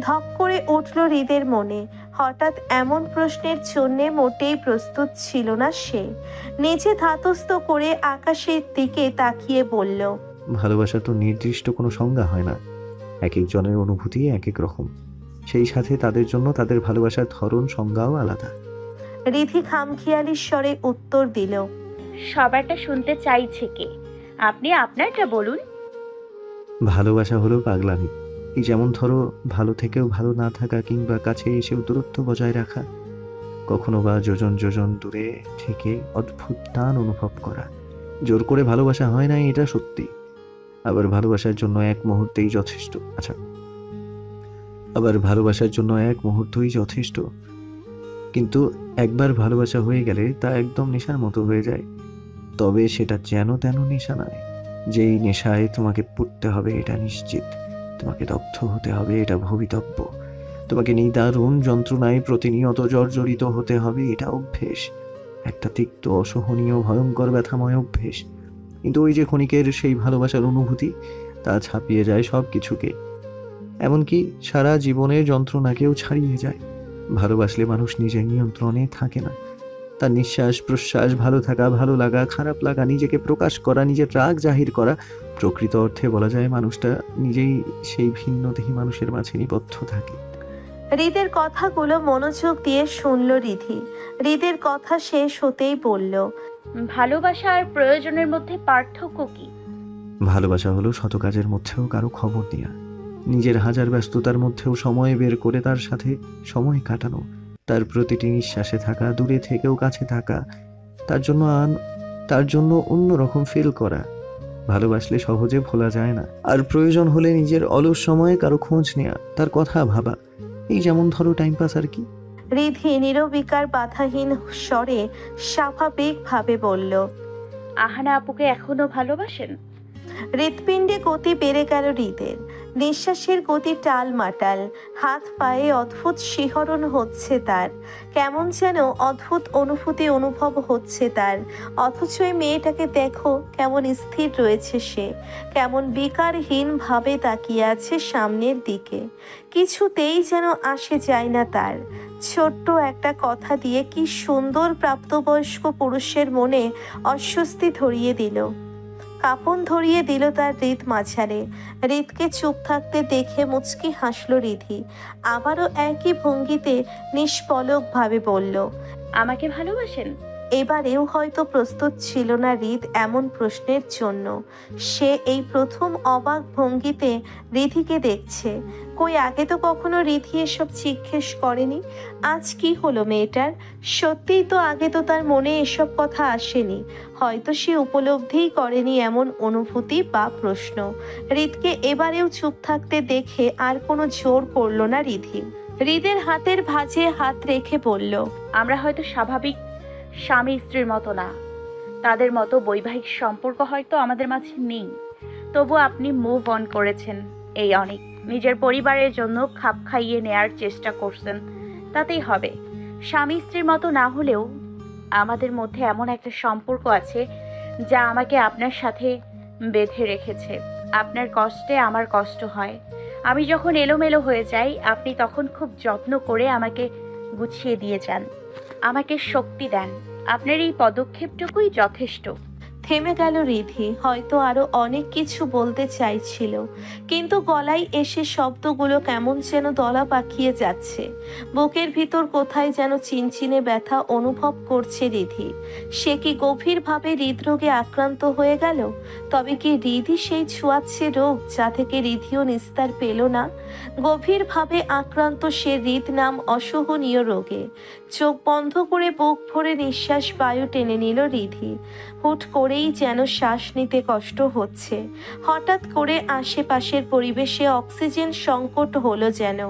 ধক করে উঠল হৃদের মনে। হঠাৎ এমন প্রশ্নের জন্যে মোটেই প্রস্তুত ছিল না সে। নিচে ধাতস্থ করে আকাশের দিকে তাকিয়ে বলল, ভালোবাসা তো নির্দিষ্ট কোনো সংজ্ঞা হয় না, এক একজনের অনুভূতি এক এক রকম, সেই সাথে তাদের জন্য তাদের ভালোবাসার ধরন সংজ্ঞাও আলাদা। রিধি খামখেয়ালির স্বরে উত্তর দিল, সবারটা শুনতে চাইছে কে? আপনি আপনারটা বলুন। ভালোবাসা হলো পাগলামি। এই যেমন ধরো, ভালো থেকেও ভালো না থাকা কিংবা কাছে এসেও দূরত্ব বজায় রাখা, কখনো বা যোজন যোজন দূরে থেকে অদ্ভুত টান অনুভব করা। জোর করে ভালোবাসা হয় না, এটা সত্যি। আবার ভালোবাসার জন্য এক মুহূর্তেই যথেষ্ট। কিন্তু একবার ভালোবাসা হয়ে গেলে তা একদম নেশার মতো হয়ে যায়। তবে সেটা যেন তেন নেশা নয়। যেই নেশায় তোমাকে পড়তে হবে এটা নিশ্চিত, তোমাকে দগ্ধ হতে হবে এটা ভবিতব্য, তোমাকে নিদারুণ যন্ত্রণায় প্রতিনিয়ত জর্জরিত হতে হবে এটা অভ্যেস, একটা তিক্ত অসহনীয় ভয়ঙ্কর ব্যথাময় অভ্যেস। কিন্তু ওই যে ক্ষণিকের সেই ভালোবাসার অনুভূতি, তা ছাপিয়ে যায় সব কিছুকে, এমনকি সারা জীবনের যন্ত্রণাকেও ছাড়িয়ে যায়। ভালোবাসলে মানুষ নিজের নিয়ন্ত্রণে থাকে না। তার নিঃশ্বাস প্রশ্বাস, ভালো থাকা, ভালো লাগা, খারাপ লাগা, নিজেকে প্রকাশ করা, নিজের রাগ জাহির করা, প্রকৃত অর্থে বলা যায় মানুষটা নিজেই সেই ভিন্নদেহী মানুষের মাঝে নিবদ্ধ থাকে। হৃদের কথাগুলো মনোযোগ দিয়ে শুনল রিধি। হৃদের কথা শেষ হতেই বলল, ভালোবাসা আর প্রয়োজনের মধ্যে পার্থক্য কি? ভালোবাসা হলো শত কাজের মধ্যেও কারো খবর নেওয়া, নিজের হাজার ব্যস্ততার মধ্যেও সময় বের করে তার সাথে সময় কাটানো, তার প্রতিটি নিঃশ্বাসে থাকা, দূরে থেকেও কাছে থাকা, তার জন্য অন্যরকম ফিল করা। ভালোবাসলে সহজে ভোলা যায় না। আর প্রয়োজন হলে নিজের অলস সময়ে কারো খোঁজ নেয়া, তার কথা ভাবা, এই যেমন ধরো টাইম পাস আর কি। রিধি নিরবিকার বাধাহীন স্বরে স্বাভাবিকভাবে বলল, আহানা আপুকে এখনো ভালোবাসেন? হৃৎপিণ্ডে গতি বেড়ে গেল হৃদের, নিঃশ্বাসের গতি টালমাটাল, হাত পায়ে অদ্ভুত শিহরণ হচ্ছে তার, কেমন যেন অদ্ভুত অনুভূতি অনুভব হচ্ছে তার। অথচ এই মেয়েটাকে দেখো কেমন স্থির রয়েছে সে, কেমন বিকারহীন ভাবে তাকিয়ে আছে সামনের দিকে, কিছুতেই যেন আসে যায় না তার। ছোট্ট একটা কথা দিয়ে কি সুন্দর প্রাপ্তবয়স্ক পুরুষের মনে অস্বস্তি ধরিয়ে দিল, কাঁপন ধরিয়ে দিল তার হৃদ মাঝারে। হৃদকে চুপ থাকতে দেখে মুচকি হাসল রিধি, আবারও একই ভঙ্গিতে নিষ্পলকভাবে বলল, আমাকে ভালোবাসেন? এবারেও হয়তো প্রস্তুত ছিল না হৃদ এমন প্রশ্নের জন্য। সে এই প্রথম অবাক ভঙ্গিতে রিধিকে দেখছে। কই আগে তো কখনো রিধি এসব জিজ্ঞেস করেনি, আজ কি হলো মেয়েটার? সত্যিই তো আগে তো তার মনে এসব কথা আসেনি, হয়তো সে উপলব্ধিই করেনি এমন অনুভূতি বা প্রশ্ন। হৃদকে এবারেও চুপ থাকতে দেখে আর কোনো জোর করলো না রিধি। হৃদের হাতের ভাঁজে হাত রেখে বলল, আমরা হয়তো স্বাভাবিক স্বামী স্ত্রীর মতো না, তাদের মতো বৈবাহিক সম্পর্ক হয়তো আমাদের মাঝে নেই, তবু আপনি মুভ অন করেছেন, এই অনেক। নিজের পরিবারের জন্য খাপ খাইয়ে নেয়ার চেষ্টা করছেন, তাতেই হবে। স্বামী স্ত্রীর মতো না হলেও আমাদের মধ্যে এমন একটা সম্পর্ক আছে যা আমাকে আপনার সাথে বেঁধে রেখেছে। আপনার কষ্টে আমার কষ্ট হয়, আমি যখন এলোমেলো হয়ে যাই আপনি তখন খুব যত্ন করে আমাকে গুছিয়ে দিয়ে যান, আমাকে শক্তি দেন। আপনার এই পদক্ষেপটুকুই যথেষ্ট। থেমে গেল রিধি, হয়তো আরো অনেক কিছু বলতে চাইছিল, কিন্তু গলায় এসে শব্দগুলো কেমন যেন দলা পাকিয়ে যাচ্ছে। বুকের ভিতর কোথায় যেন চিনচিনে ব্যথা অনুভব করছে রিধি। সে কি গভীরভাবে হৃদরোগে আক্রান্ত হয়ে গেল? তবে কি রিধি সেই ছোঁয়াচ্ছে রোগ যা থেকে রিধিও নিস্তার পেল না? গভীরভাবে আক্রান্ত সে হৃদ নাম অসহনীয় রোগে। চোখ বন্ধ করে বুক ভরে নিঃশ্বাস বায়ু টেনে নিল রিধি। হুট করেই যেন শ্বাস নিতে কষ্ট হচ্ছে। হঠাৎ করে আশেপাশের পরিবেশে অক্সিজেন সংকট হলো যেন,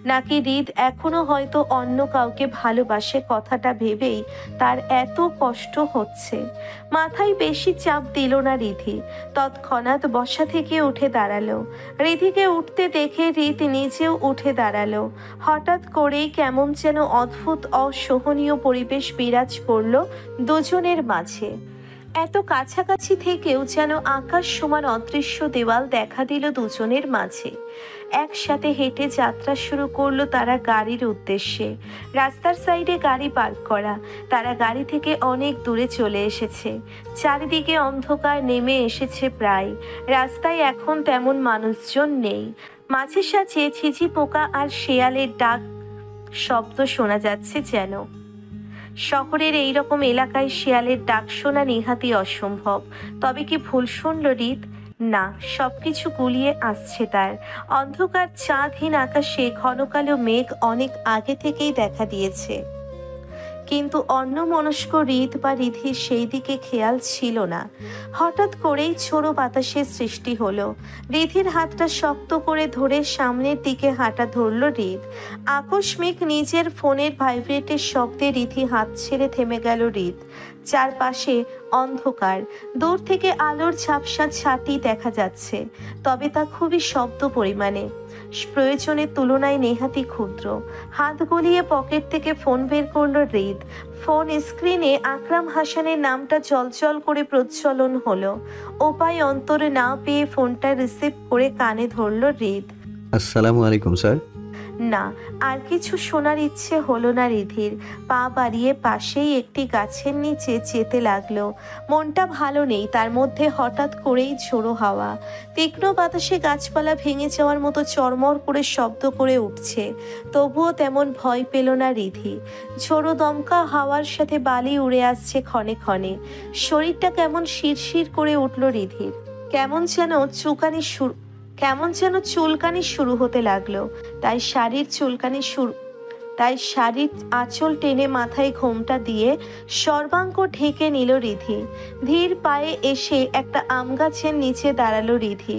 নাকি হৃদ এখনো হয়তো অন্য কাউকে ভালোবাসে কথাটা ভেবেই তার এত কষ্ট হচ্ছে। মাথায় বেশি চাপ দিল না রিধি, তৎক্ষণাৎ বসা থেকে উঠে দাঁড়ালো। রিধিকে উঠতে দেখে হৃদ নিজেও উঠে দাঁড়ালো। হঠাৎ করেই কেমন যেন অদ্ভুত অসহনীয় পরিবেশ বিরাজ করলো দুজনের মাঝে। এত কাছাকাছি থেকেও যেন আকাশ সমান অদৃশ্য দেওয়াল দেখা দিল দুজনের মাঝে। একসাথে হেঁটে যাত্রা শুরু করলো তারা গাড়ির উদ্দেশ্যে। রাস্তার সাইডে গাড়ি পার্ক করা, তারা গাড়ি থেকে অনেক দূরে চলে এসেছে। চারিদিকে অন্ধকার নেমে এসেছে প্রায়, রাস্তায় এখন তেমন মানুষজন নেই। মাঝে সাঝে ঝিঝি পোকা আর শেয়ালের ডাক শব্দ শোনা যাচ্ছে যেন। শহরের এইরকম এলাকায় শেয়ালের ডাক শোনা নেহাতি অসম্ভব। তবে কি ভুল শুনল হৃদ? না, সবকিছু গুলিয়ে আসছে তার। অন্ধকার চাঁদহীন আকাশে ঘন কালো মেঘ অনেক আগে থেকেই দেখা দিয়েছে, কিন্তু অন্যমনস্ক হৃদ বা রিধির সেই দিকে খেয়াল ছিল না। হঠাৎ করেই ঝোড়ো বাতাসের সৃষ্টি হলো। রিধির হাতটা শক্ত করে ধরে সামনের দিকে হাঁটা ধরল হৃদ। আকস্মিক নিজের ফোনের ভাইব্রেটের শব্দে রিধি হাত ছেড়ে থেমে গেল হৃদ। চারপাশে অন্ধকার, দূর থেকে আলোর ঝাপসা ছাতি দেখা যাচ্ছে, তবে তা খুবই শব্দ পরিমাণে, প্রয়োজনের তুলনায় নেহাতি ক্ষুদ্র। হাত গলিয়ে পকেট থেকে ফোন বের করলো হৃদ। ফোন স্ক্রিনে আকরাম হাসানের নামটা চলচল করে প্রজ্বলন হলো। উপায় অন্তরে না পেয়ে ফোনটা রিসিভ করে কানে ধরলো হৃদ। আসসালামু আলাইকুম স্যার। না, আর কিছু শোনার ইচ্ছে হলো না রিধির। পা বাড়িয়ে পাশেই একটি গাছের নিচে যেতে লাগলো। মনটা ভালো নেই, তার মধ্যে হঠাৎ করেই ঝোড়ো হাওয়া। তীক্ষ্ণ বাতাসে গাছপালা ভেঙে যাওয়ার মতো চরমর করে শব্দ করে উঠছে, তবুও তেমন ভয় পেল না রিধি। ঝোড়ো দমকা হাওয়ার সাথে বালি উড়ে আসছে ক্ষণে ক্ষণে। শরীরটা কেমন শিরশির করে উঠল রিধির। কেমন যেন চুলকানি শুরু হতে লাগলো। তাই শাড়ির তাই শাড়ির আঁচল টেনে মাথায় ঘোমটা দিয়ে সর্বাঙ্গ ঢেকে নিল রিধি। ধীর পায়ে এসে একটা আম গাছের নিচে দাঁড়ালো রিধি।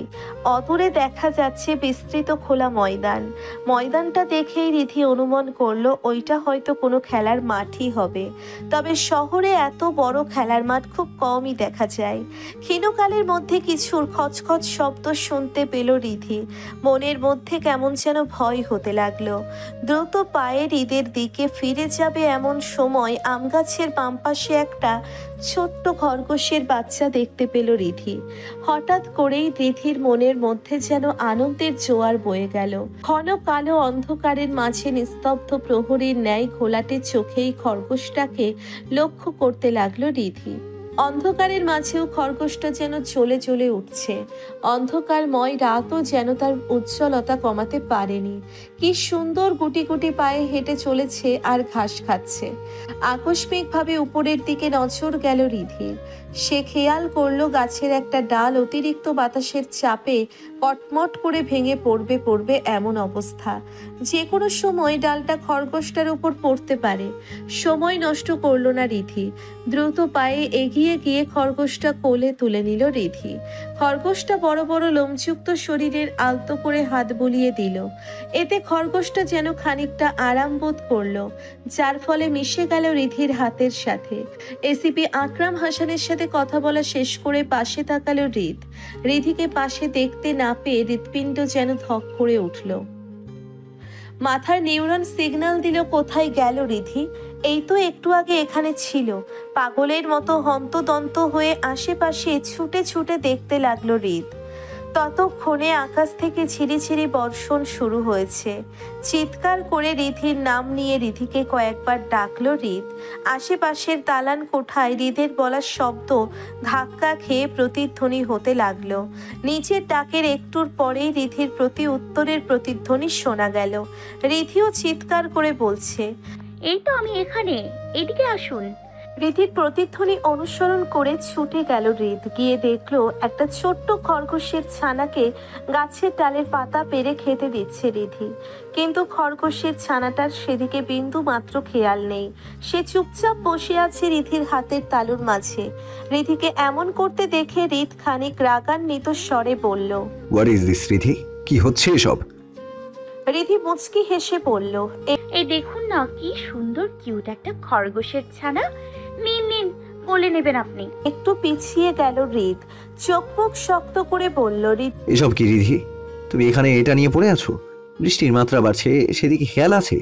অদূরে দেখা যাচ্ছে বিস্তৃত খোলা ময়দান। ময়দানটা দেখেই রিধি অনুমান করলো ওইটা হয়তো কোনো খেলার মাঠই হবে। তবে শহরে এত বড় খেলার মাঠ খুব কমই দেখা যায়। ক্ষীণকালের মধ্যে কিছুর খচখচ শব্দ শুনতে পেল রিধি। মনের মধ্যে কেমন যেন ভয় হতে লাগলো। দ্রুত পায়ে হৃদের দিকে ফিরে যাবে এমন সময় আম গাছের বাম পাশে একটা ছোট্ট খরগোশের বাচ্চা দেখতে পেল রিধি। হঠাৎ করেই রিধির মনের মধ্যে যেন আনন্দের জোয়ার বয়ে গেল। ঘন কালো অন্ধকারের মাঝে নিস্তব্ধ প্রহরীর ন্যায় ঘোলাটে চোখেই খরগোশটাকে লক্ষ্য করতে লাগলো রিধি। অন্ধকারের মাঝেও খরগোশটা যেন চলে চলে উঠছে। অন্ধকারময় রাতও যেন তার উজ্জ্বলতা কমাতে পারেনি। কি সুন্দর গুটি গুটি পায়ে হেঁটে চলেছে আর ঘাস খাচ্ছে। আকস্মিকভাবে উপরের দিকে নজর গেল রিধির। সে খেয়াল করলো গাছের একটা ডাল অতিরিক্ত বাতাসের চাপে কটমট করে ভেঙে পড়বে এমন অবস্থা। যে কোনো সময় ডালটা খরগোশটার উপর পড়তে পারে। সময় নষ্ট করলো না রিধি। দ্রুত পায়ে এগিয়ে গিয়ে খরগোশটা কোলে তুলে নিল রিধি। খরগোশটা বড় বড় লোমযুক্ত শরীরের আলতো করে হাত বুলিয়ে দিল। এতে খরগোশটা যেন খানিকটা আরাম বোধ করলো, যার ফলে মিশে গেল রিধির হাতের সাথে। এসিপি আকরাম হাসানের সাথে কথা বলা শেষ করে পাশে তাকালো হৃদ। রিধিকে পাশে দেখতে না পেয়ে হৃৎপিণ্ড যেন ধক করে উঠল। মাথার নিউরন সিগন্যাল দিল কোথায় গেল রিধি। এই তো একটু আগে এখানে ছিল। পাগলের মতো হন্তদন্ত হয়ে আশেপাশে ছুটে ছুটে দেখতে লাগলো হৃদ। ততক্ষণে আকাশ থেকে ঝিরিঝিরি বর্ষণ শুরু হয়েছে। চিৎকার করে রিধির নাম নিয়ে রিধিকে কয়েকবার ডাকলো হৃদ। আশেপাশের দালান কোঠায় হৃদের বলার শব্দ ধাক্কা খেয়ে প্রতিধ্বনি হতে লাগলো। নিচের ডাকের একটুর পরেই রিধির প্রতি উত্তরের প্রতিধ্বনি শোনা গেল। রিধিও চিৎকার করে বলছে, এই তো আমি এখানে, এদিকে আসুন। রিধির প্রতিধ্বনি অনুসরণ করে ছুটে গেল হৃদ। গিয়ে দেখলো একটা ছোট্ট খরগোশের ছানাকে গাছের ডালের পাতা পেরে খেতে দিচ্ছে রিধি। কিন্তু খরগোশের ছানাটার সেদিকে বিন্দু মাত্র খেয়াল নেই। সে চুপচাপ বসে আছে রিধির হাতের তালুর মাঝে। রিধিকে এমন করতে দেখে হৃদ খানিক রাগান্বিত স্বরে বলল, হোয়াট ইজ দিস রিধি? কি হচ্ছে এসব? রিধি মুচকি হেসে বলল, এই দেখুন না, কি সুন্দর কিউট একটা খরগোশের ছানা। নিন নিন, কোলে নেবেন আপনি। একটু পিছিয়ে গেল হৃদ। চোখ মুখ শক্ত করে বলল, এসব কি রিধি? তুমি এখানে এটা নিয়ে পড়ে আছো? বৃষ্টির মাত্রা বাড়ছে, সেদিকে খেয়াল আছে?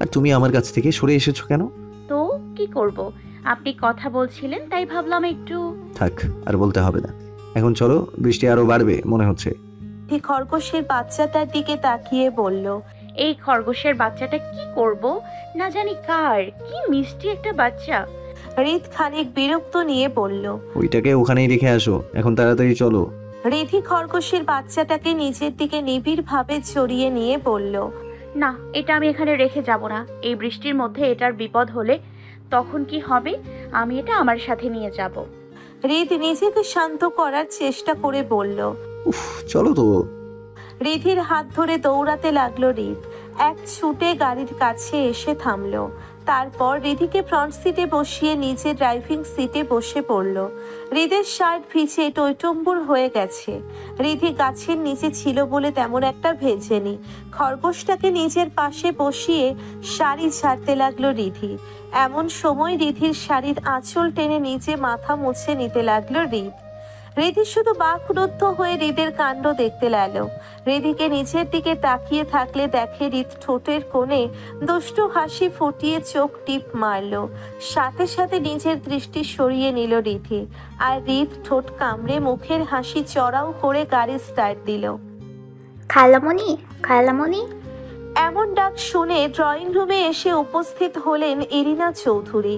আর তুমি আমার কাছ থেকে সরে এসেছো কেন? তো কি করব, আপনি কথা বলছিলেন তাই ভাবলাম একটু। থাক, আর বলতে হবে না। এখন চলো, বৃষ্টি আরো বাড়বে মনে হচ্ছে। খরগোশের বাচ্চাটার দিকে তাকিয়ে বলল, এই খরগোশের বাচ্চাটা কি করব না জানি কার, কি মিষ্টি একটা বাচ্চা। হৃদ খানিক বিরক্ত নিয়ে বলল, ওইটাকে ওখানেই রেখে আসো, এখন তাড়াতাড়ি চলো। রিধি খরগোশের বাচ্চাটাকে নিজের দিকে নিবিড়ভাবে জড়িয়ে নিয়ে বলল, না, এটা আমি এখানে রেখে যাব না। এই বৃষ্টির মধ্যে এটার বিপদ হলে তখন কি হবে? আমি এটা আমার সাথে নিয়ে যাব। হৃদ নিজেকে শান্ত করার চেষ্টা করে বলল। উফ, চলো তো। রিধির হাত ধরে দৌড়াতে লাগলো হৃদ। এক ছুটে গাড়ির কাছে এসে থামলো। তারপর রিধিকে ফ্রন্ট সিটে বসিয়ে নিজে ড্রাইভিং সিটে বসে পড়ল। হৃদের শার্ট ভিজে টইটম্বুর হয়ে গেছে। রিধি গাছের নিচে ছিল বলে তেমন একটা ভেজেনি। খরগোশটাকে নিজের পাশে বসিয়ে শাড়ি ঝাড়তে লাগলো রিধি। এমন সময় রিধির শাড়ির আঁচল টেনে নিচে মাথা মুছে নিতে লাগলো হৃদ। রিধি শুধু বাকরুদ্ধ হয়ে হৃদের কাণ্ড দেখতে লাগলো। রিধিকে নিচের দিকে তাকিয়ে থাকলে দেখে হৃদ ঠোঁটের কোণে দুষ্টু হাসি ফুটিয়ে চোখ টিপ মারলো। সাথে সাথে নিজের দৃষ্টি সরিয়ে নিল রিধি। আর হৃদ ঠোঁট কামড়ে মুখের হাসি চড়াও করে গাড়ি স্টার্ট দিল। খালামণি, খালামণি। এমন ডাক শুনে ড্রয়িং রুমে এসে উপস্থিত হলেন ইরিনা চৌধুরী।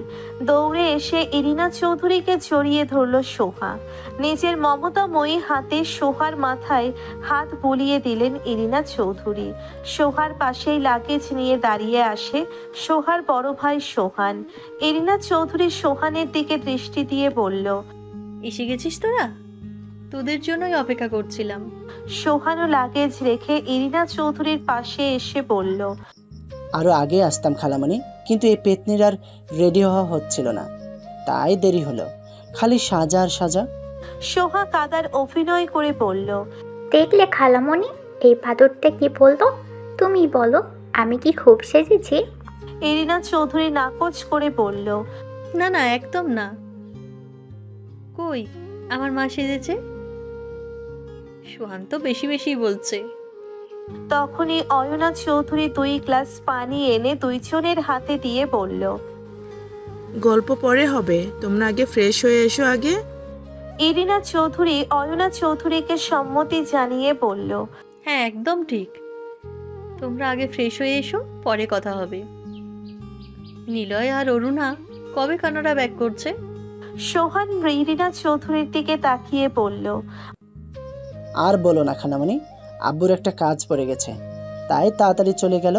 দৌড়ে এসে ইরিনা চৌধুরীকে জড়িয়ে ধরল সোহা। নিজের মমতাময়ী হাতে সোহার মাথায় হাত বুলিয়ে দিলেন ইরিনা চৌধুরী। সোহার পাশেই লাগেজ নিয়ে দাঁড়িয়ে আসে সোহার বড় ভাই সোহান। ইরিনা চৌধুরী সোহানের দিকে দৃষ্টি দিয়ে বলল, এসে গেছিস তোরা? তোদের জন্যই অপেক্ষা করছিলাম। সোহানও লাগেজ রেখে ইরিনা চৌধুরীর পাশে এসে বলল, আরও আগে আসতাম খালামণি, কিন্তু এই পেতনির আর রেডি হওয়া হচ্ছিল না, তাই দেরি হলো। খালি সাজা আর সাজা। সোহা কাদার অভিনয় করে বলল, দেখলে খালামণি, এই বাদরটা কি বললো? তুমি বলো, আমি কি খুব সেজেছি? এরিনা চৌধুরী নাকচ করে বলল, না না, একদম না। কই আমার মা সেজেছে? সোহান তো বেশি বেশি বলছে। তখনই অয়না চৌধুরী 2 গ্লাস পানি এনে দুইজনের হাতে দিয়ে বলল, গল্প পরে হবে, তোমরা আগে ফ্রেশ হয়ে এসো আগে। এরিনা চৌধুরী অয়না চৌধুরীকে সম্মতি জানিয়ে বলল, হ্যাঁ একদম ঠিক, তোমরা আগে ফ্রেশ হয়ে এসো, পরে কথা হবে। নিলয় আর অরুণা কবে কানাডা ব্যাক করছে? সোহান এরিনা চৌধুরীর দিকে তাকিয়ে বলল, আর বলো না খালামণি, আব্বুর একটা কাজ পড়ে গেছে, তাই তাড়াতাড়ি চলে গেল,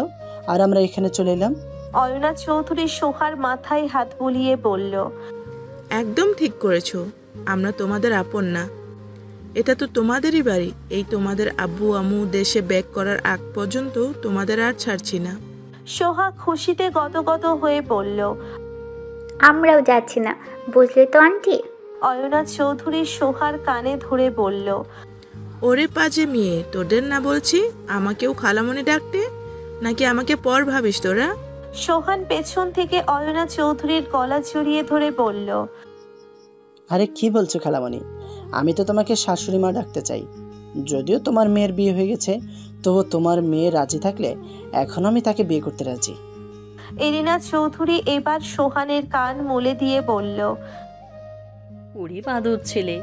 আর আমরা এখানে চলে এলাম। অয়না চৌধুরী সোহার মাথায় হাত বুলিয়ে বলল, একদম ঠিক করেছো, আমরা তোমাদের আপন না, এটা তো তোমাদেরই বাড়ি। এই তোমাদের আব্বু আম্মু দেশে ব্যাক করার আগ পর্যন্ত তোমাদের আর ছাড়ছি না। সোহা খুশিতে গদগদ হয়ে বলল, আমরাও যাচ্ছি না, বুঝলে তো আন্টি? অয়না চৌধুরী সোহার কানে ধরে বলল, ওরে পাজে মেয়ে, তোদের না বলছি আমাকেও খালামণি ডাকতে, নাকি আমাকে পর ভাবিস তোরা? সোহান পেছন থেকে অয়না চৌধুরীর গলা জড়িয়ে ধরে বলল, আরে কি বলছো খালামণি, আমি তো তোমাকে শাশুড়ি মা ডাকতে চাই। যদিও তোমার মেয়ের বিয়ে হয়ে গেছে, তবু তোমার মেয়ে রাজি থাকলে এখন আমি তাকে বিয়ে করতে রাজি। এরিনা চৌধুরী এবার সোহানের কান মুলে দিয়ে বলল, ওরে বাদর ছেলে,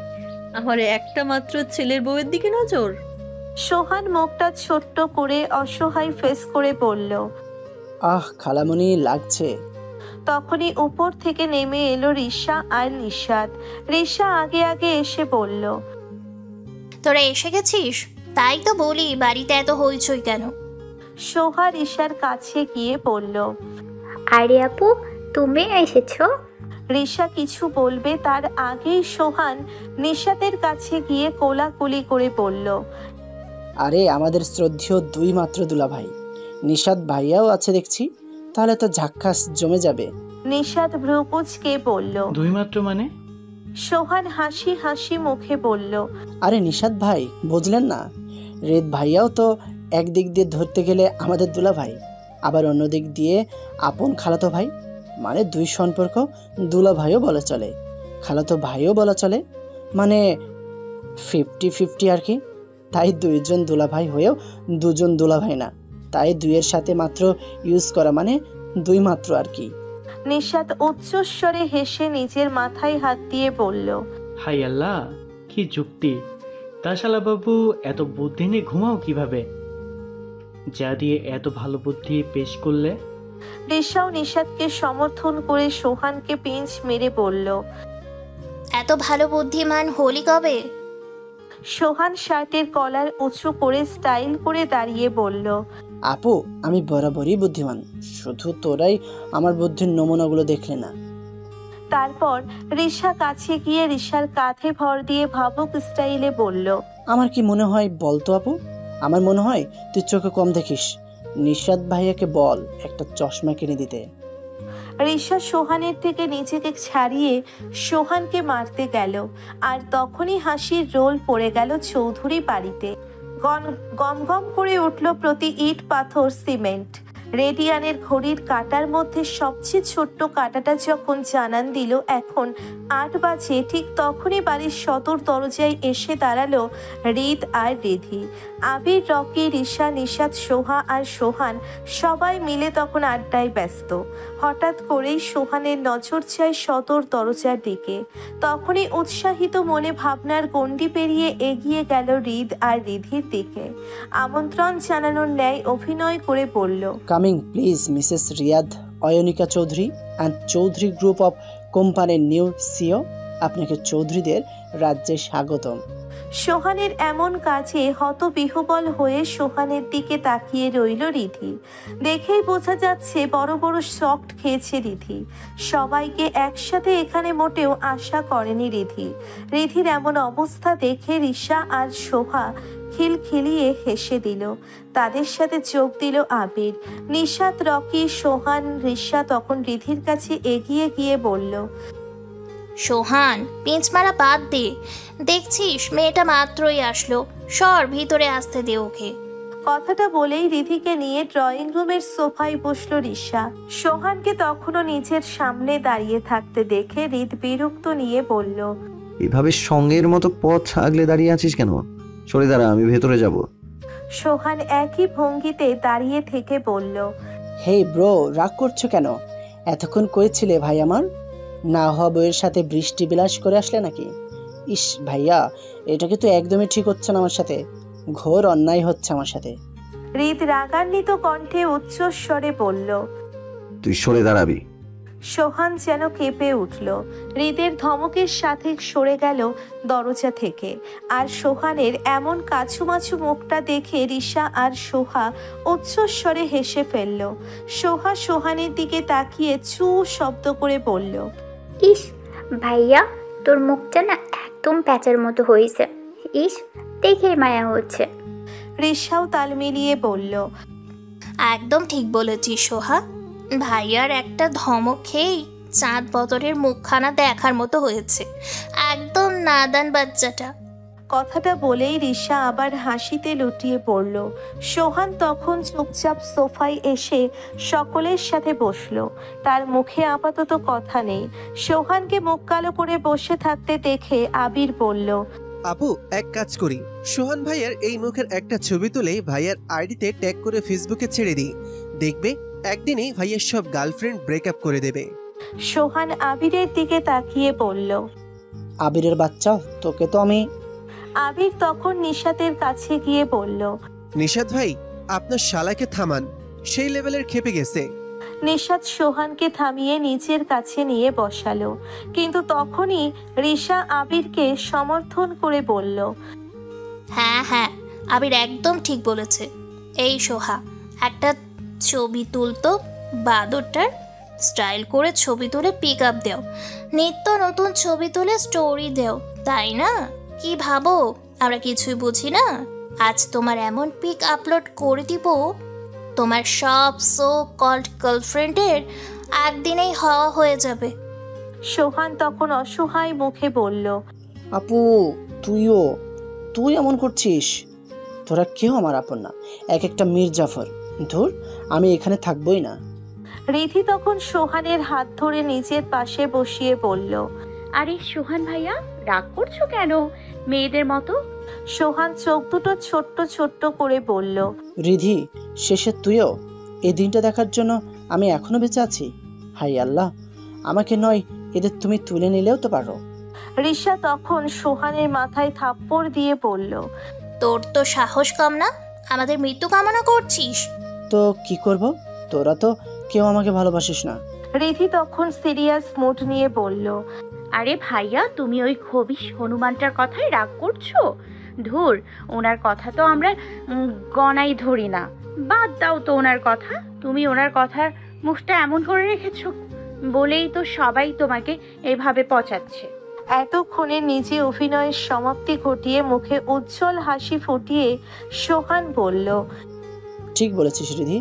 আমার একটা মাত্র ছেলের বউয়ের দিকে নজর। সোহান মুখটা ছোট্ট করে অসহায় ফেস করে বলল। আহ খালামণি, লাগছে। তখনই উপর থেকে নেমে এলো রিশা আর নিশাত। রিশা আগে আগে এসে বলল, তোরা এসে গেছিস? তাই তো বলি, বাড়িতে এত হইচই কেন? সোহা রিশার কাছে গিয়ে বলল। আরে আপু, তুমি এসেছো? রিশা কিছু বলবে তার আগেই সোহান নিশাতের কাছে গিয়ে কোলাকুলি করে বলল, আরে আমাদের শ্রদ্ধেয় দুই মাত্র দুলাভাই, নিশাত ভাইয়াও আছে দেখছি, তাহলে তো ঝাক্কাস জমে যাবে। নিশাত ভ্রুকুচকে বলল। দুই মাত্র মানে? সোহান হাসি হাসি মুখে বলল, আরে নিশাত ভাই, বুঝলেন না? রেদ ভাইয়াও তো একদিক দিয়ে ধরতে গেলে আমাদের দুলাভাই, আবার অন্য দিক দিয়ে আপন খালাতো ভাই, মানে দুই সম্পর্ক দুলাভাইও বলা চলে, খালাতো ভাইও বলা চলে, মানে 50-50 আর কি। তাই দুইজন দুলাভাই হয়েও দুজন দুলাভাই না, তাই দুইয়ের সাথে মাত্র ইউজ করা মানে দুই মাত্র আর কি। নিশাত উচ্চস্বরে হেসে নিজের মাথায় হাত দিয়ে বলল, হাই আল্লাহ, কি যুক্তি! তাশালা বাবু, এত বুদ্ধি নিয়ে ঘুমাও কিভাবে? যা দিয়ে এত ভালো বুদ্ধি পেশ করলে। রিশাও নিশাতকে সমর্থন করে সোহানকে পিঞ্চ মেরে বলল, এত ভালো বুদ্ধিমান হলি কবে? সোহান শার্টের কলার উঁচু করে স্টাইল করে দাঁড়িয়ে বলল, আপু, আমি বরাবরই বুদ্ধিমান, শুধু তোরাই আমার বুদ্ধির নমুনাগুলো দেখলে না। তারপর রিশা কাছে গিয়ে রিশার কাঁধে ভর দিয়ে ভাবুক স্টাইলে বলল, আমার কি মনে হয় বলতো আপু? আমার মনে হয় তুই চোখে কম দেখিস, নিশাত ভাইয়াকে বল একটা চশমা কিনে দিতে। রিশা সোহানের থেকে নিজেকে ছাড়িয়ে সোহানকে মারতে গেল, আর তখনই হাসির রোল পড়ে গেল চৌধুরী বাড়িতে। গম গম করে উঠল প্রতি ইট পাথর সিমেন্ট। রেডিয়ানের ঘড়ির কাঁটার মধ্যে সবচেয়ে ছোট্ট কাঁটাটা যখন জানান দিল এখন 8 বাজে, ঠিক তখনই বাড়ির সদর দরজায় এসে দাঁড়ালো হৃদ আর রিধি। আবির, রকি, রিশা, নিশাত, সোহা আর সোহান সবাই মিলে তখন আড্ডায় ব্যস্ত। হঠাৎ করেই সোহানের নজর যায় সদর দরজার দিকে। তখনই উৎসাহিত মনে ভাবনার গণ্ডি পেরিয়ে এগিয়ে গেল হৃদ আর রিধির দিকে। আমন্ত্রণ জানানোর ন্যায় অভিনয় করে বলল, coming please Mrs Riyad Ayonika Chowdhury and Chowdhury group of কোম্পানির নিউ সিও, আপনাকে চৌধুরীদের রাজ্যে স্বাগতম। সোহানের এমন কাজে হতবিহ্বল হয়ে সোহানের দিকে তাকিয়ে রইল রিধি। দেখেই বোঝা যাচ্ছে বড় বড় শক খেয়েছে রিধি। সবাইকে একসাথে এখানে মোটেও আশা করেনি রিধি। রিধির এমন অবস্থা দেখে রিশা আর সোহা খিলখিলিয়ে হেসে দিল। তাদের সাথে যোগ দিল আবির, নিশাত, রকি, সোহান। রিশা তখন রিধির কাছে এগিয়ে গিয়ে বলল, সোহান, পিঞ্চ মারা বাদ দে। দেখছিস মেয়েটা মাত্রই আসলো, সর ভিতরে আসতে দে ওকে। কথাটা বলেই রিধিকে নিয়ে ড্রয়িং রুমের সোফায় বসলো রিশা। সোহানকে তখনও নিজের সামনে দাঁড়িয়ে থাকতে দেখে রিধ বিরক্ত নিয়ে বলল, এভাবে সঙ্গের মতো পথ আগলে দাঁড়িয়ে আছিস কেন? সরে দাঁড়া, আমি ভেতরে যাব। সোহান একই ভঙ্গিতে দাঁড়িয়ে থেকে বলল, হেই ব্রো, রাগ করছো কেন? এতক্ষণ করেছিলে ভাই আমার? না হওয়া বউয়ের সাথে বৃষ্টি বিলাস করে আসলে নাকি? ইস ভাইয়া, এটা কিন্তু একদমই ঠিক হচ্ছে না আমার সাথে। ঘোর অন্যায় হচ্ছে আমার সাথে। রিধ রাগান্বিত কণ্ঠে উচ্চস্বরে বলল। তুই সরে দাঁড়াবি। সোহান যেন কেঁপে উঠল। হৃদের ধমকের সাথে সরে গেল দরজা থেকে। আর সোহানের এমন কাছুমাছু মুখটা দেখে রিশা আর সোহা উচ্চস্বরে হেসে ফেলল। সোহা সোহানের দিকে তাকিয়ে চু শব্দ করে বলল, ইস ভাইয়া, তোর মুখটা না একদম প্যাঁচার মতো হয়েছে। ইস, দেখেই মায়া হচ্ছে। রিশাও তাল মিলিয়ে বলল, একদম ঠিক বলেছিস সোহা। ভাইয়ার একটা ধমক খেয়েই চাঁদ বদরের মুখখানা দেখার মতো হয়েছে। একদম নাদান বাচ্চাটা। কথাটা বলেই রিশা আবার হাসিতে লুটিয়ে পড়ল। সোহান তখন চুপচাপ সোফায় এসে সকলের সাথে বসলো। তার মুখে আপাতত কথা নেই। সোহানকে মুখ কালো করে বসে থাকতে দেখে আবির বলল, আপু, এক কাজ করি, সোহান ভাইয়ার এই মুখের একটা ছবি তুলে ভাইয়ার আইডিতে ট্যাগ করে ফেসবুকে ছেড়ে দিই। দেখবে একদিনই ভাইয়ের সব গার্লফ্রেন্ড ব্রেকআপ করে দেবে। সোহান আবিরের দিকে তাকিয়ে বলল, আবিরের বাচ্চা, তোকে তো আমি। আবির তখন নিশাতের কাছে গিয়ে বলল, নিশাত ভাই, আপনার শালাকে থামান, সেই লেভেলের খেপে গেছে। নিশাত সোহানকে থামিয়ে নিজের কাছে নিয়ে বসালো। কিন্তু তখনই রিশা আবিরকে সমর্থন করে বলল, হ্যাঁ হ্যাঁ, আবির একদম ঠিক বলেছে। এই সোহা, একটা ছবি তুলতো বাদরটার স্টাইল করে ছবি তুলে পিক আপ দাও। নিত্য নতুন ছবি তুলে স্টোরি দাও, তাই না? কি ভাবো আমরা কিছুই বুঝি না? আজ তোমার এমন পিক আপলোড করে দিব, তোমার সব সো কল্ড গার্লফ্রেন্ডের একদিনেই হওয়া হয়ে যাবে। সোহান তখন অসহায় মুখে বলল, আপু, তুই এমন করছিস? তোরা কেউ আমার আপন না, এক একটা মির্জাফর। ধুর, আমি এখানে থাকবোই না। রিধি তখন সোহানের হাত ধরে নিজের পাশে বসিয়ে বলল, আরে সোহান ভাইয়া, রাগ করছো কেন মেয়েদের মতো? সোহান চোখ দুটো ছোট্ট ছোট্ট করে বলল, রিধি, শেষে তুইও? এই দিনটা দেখার জন্য আমি এখনো বেঁচে আছি। হাই আল্লাহ, আমাকে নয় এদের তুমি তুলে নিলেও তো পারো। রিশা তখন সোহানের মাথায় থাপ্পড় দিয়ে বলল, তোর তো সাহস কম না, আমাদের মৃত্যু কামনা করছিস? তো কি করব? তোরা তো কেউ আমাকে ভালোবাসিস না। রিধি তখন সিরিয়াস মুড নিয়ে বলল, আরে ভাইয়া, তুমি ওই খবিশ হনুমানটার কথায় রাগ করছো? ধুর, ওনার কথা তো আমরা গণাই ধরি না। বাদ দাও তো ওনার কথা। তুমি ওনার কথার মুখটা এমন করে রেখেছো বলেই তো সবাই তোমাকে এভাবে পচাচ্ছে। এতক্ষণে নিজে অভিনয়ের সমাপ্তি ঘটিয়ে মুখে উজ্জ্বল হাসি ফুটিয়ে সোহান বলল, ঠিক বলেছিস রিধি,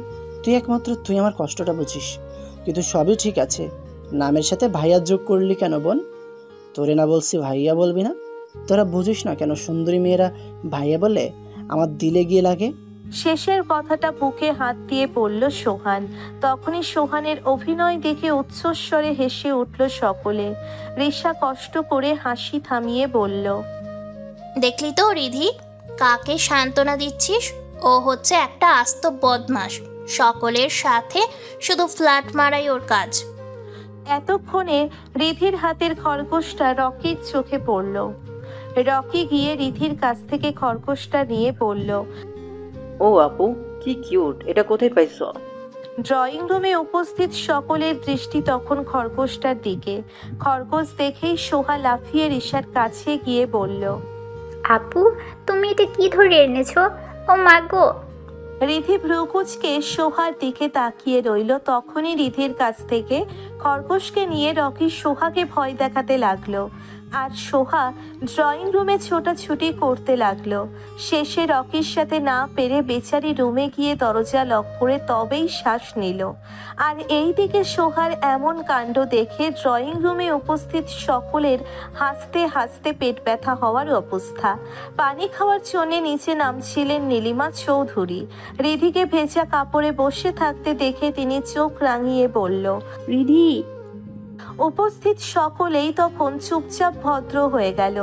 তুই আমার কষ্টটা বুঝিস। কিন্তু সবই ঠিক আছে, নামের সাথে ভাইয়া যোগ করলি কেন বোন? তোরে না বলছি ভাইয়া বলবি না? তোরা বুঝিস না কেন সুন্দরী মেয়েরা ভাইয়া বলে আমার দিলে গিয়ে লাগে? শেষের কথাটা বুকে হাত দিয়ে বলল সোহান। তখনই সোহানের অভিনয় দেখে উচ্চস্বরে হেসে উঠল সকলে। রিশা কষ্ট করে হাসি থামিয়ে বলল, দেখলি তো রিধি, কাকে সান্ত্বনা দিচ্ছিস? ও হচ্ছে একটা আস্ত বদমাশ, সকলের সাথে শুধু ফ্ল্যাট মারাই ওর কাজ। এতক্ষণে রিধির হাতের খরগোশটা রকির চোখে পড়ল। রকি গিয়ে রিধির কাছ থেকে খরগোশটা নিয়ে বলল, ও আপু, কি কিউট, এটা কোথায় পাইছো? ড্রয়িং রুমে উপস্থিত সকলের দৃষ্টি তখন খরগোশটার দিকে। খরগোশ দেখেই সোহা লাফিয়ে রিশার কাছে গিয়ে বলল, আপু, তুমি এটা কি ধরে এনেছো? ও মা গো! রিধি ভ্রুকুচকে সোহার দিকে তাকিয়ে রইল। তখনই রিধির কাছ থেকে খরগোশকে নিয়ে রকি সোহাকে ভয় দেখাতে লাগলো। আর সোহা ড্রয়িং রুমে ছোটাছুটি করতে লাগলো। শেষে রকির সাথে না পেরে বেচারি রুমে গিয়ে দরজা লক করে তবেই শ্বাস নিল। আর এই দিকে সোহার এমন কাণ্ড দেখে ড্রয়িং রুমে উপস্থিত সকলের হাসতে হাসতে পেট ব্যথা হওয়ার অবস্থা। পানি খাওয়ার জন্যে নিচে নামছিলেন নীলিমা চৌধুরী। রিধিকে ভেজা কাপড়ে বসে থাকতে দেখে তিনি চোখ রাঙিয়ে বলল, রিধি। উপস্থিত সকলেই তখন চুপচাপ ভদ্র হয়ে গেল।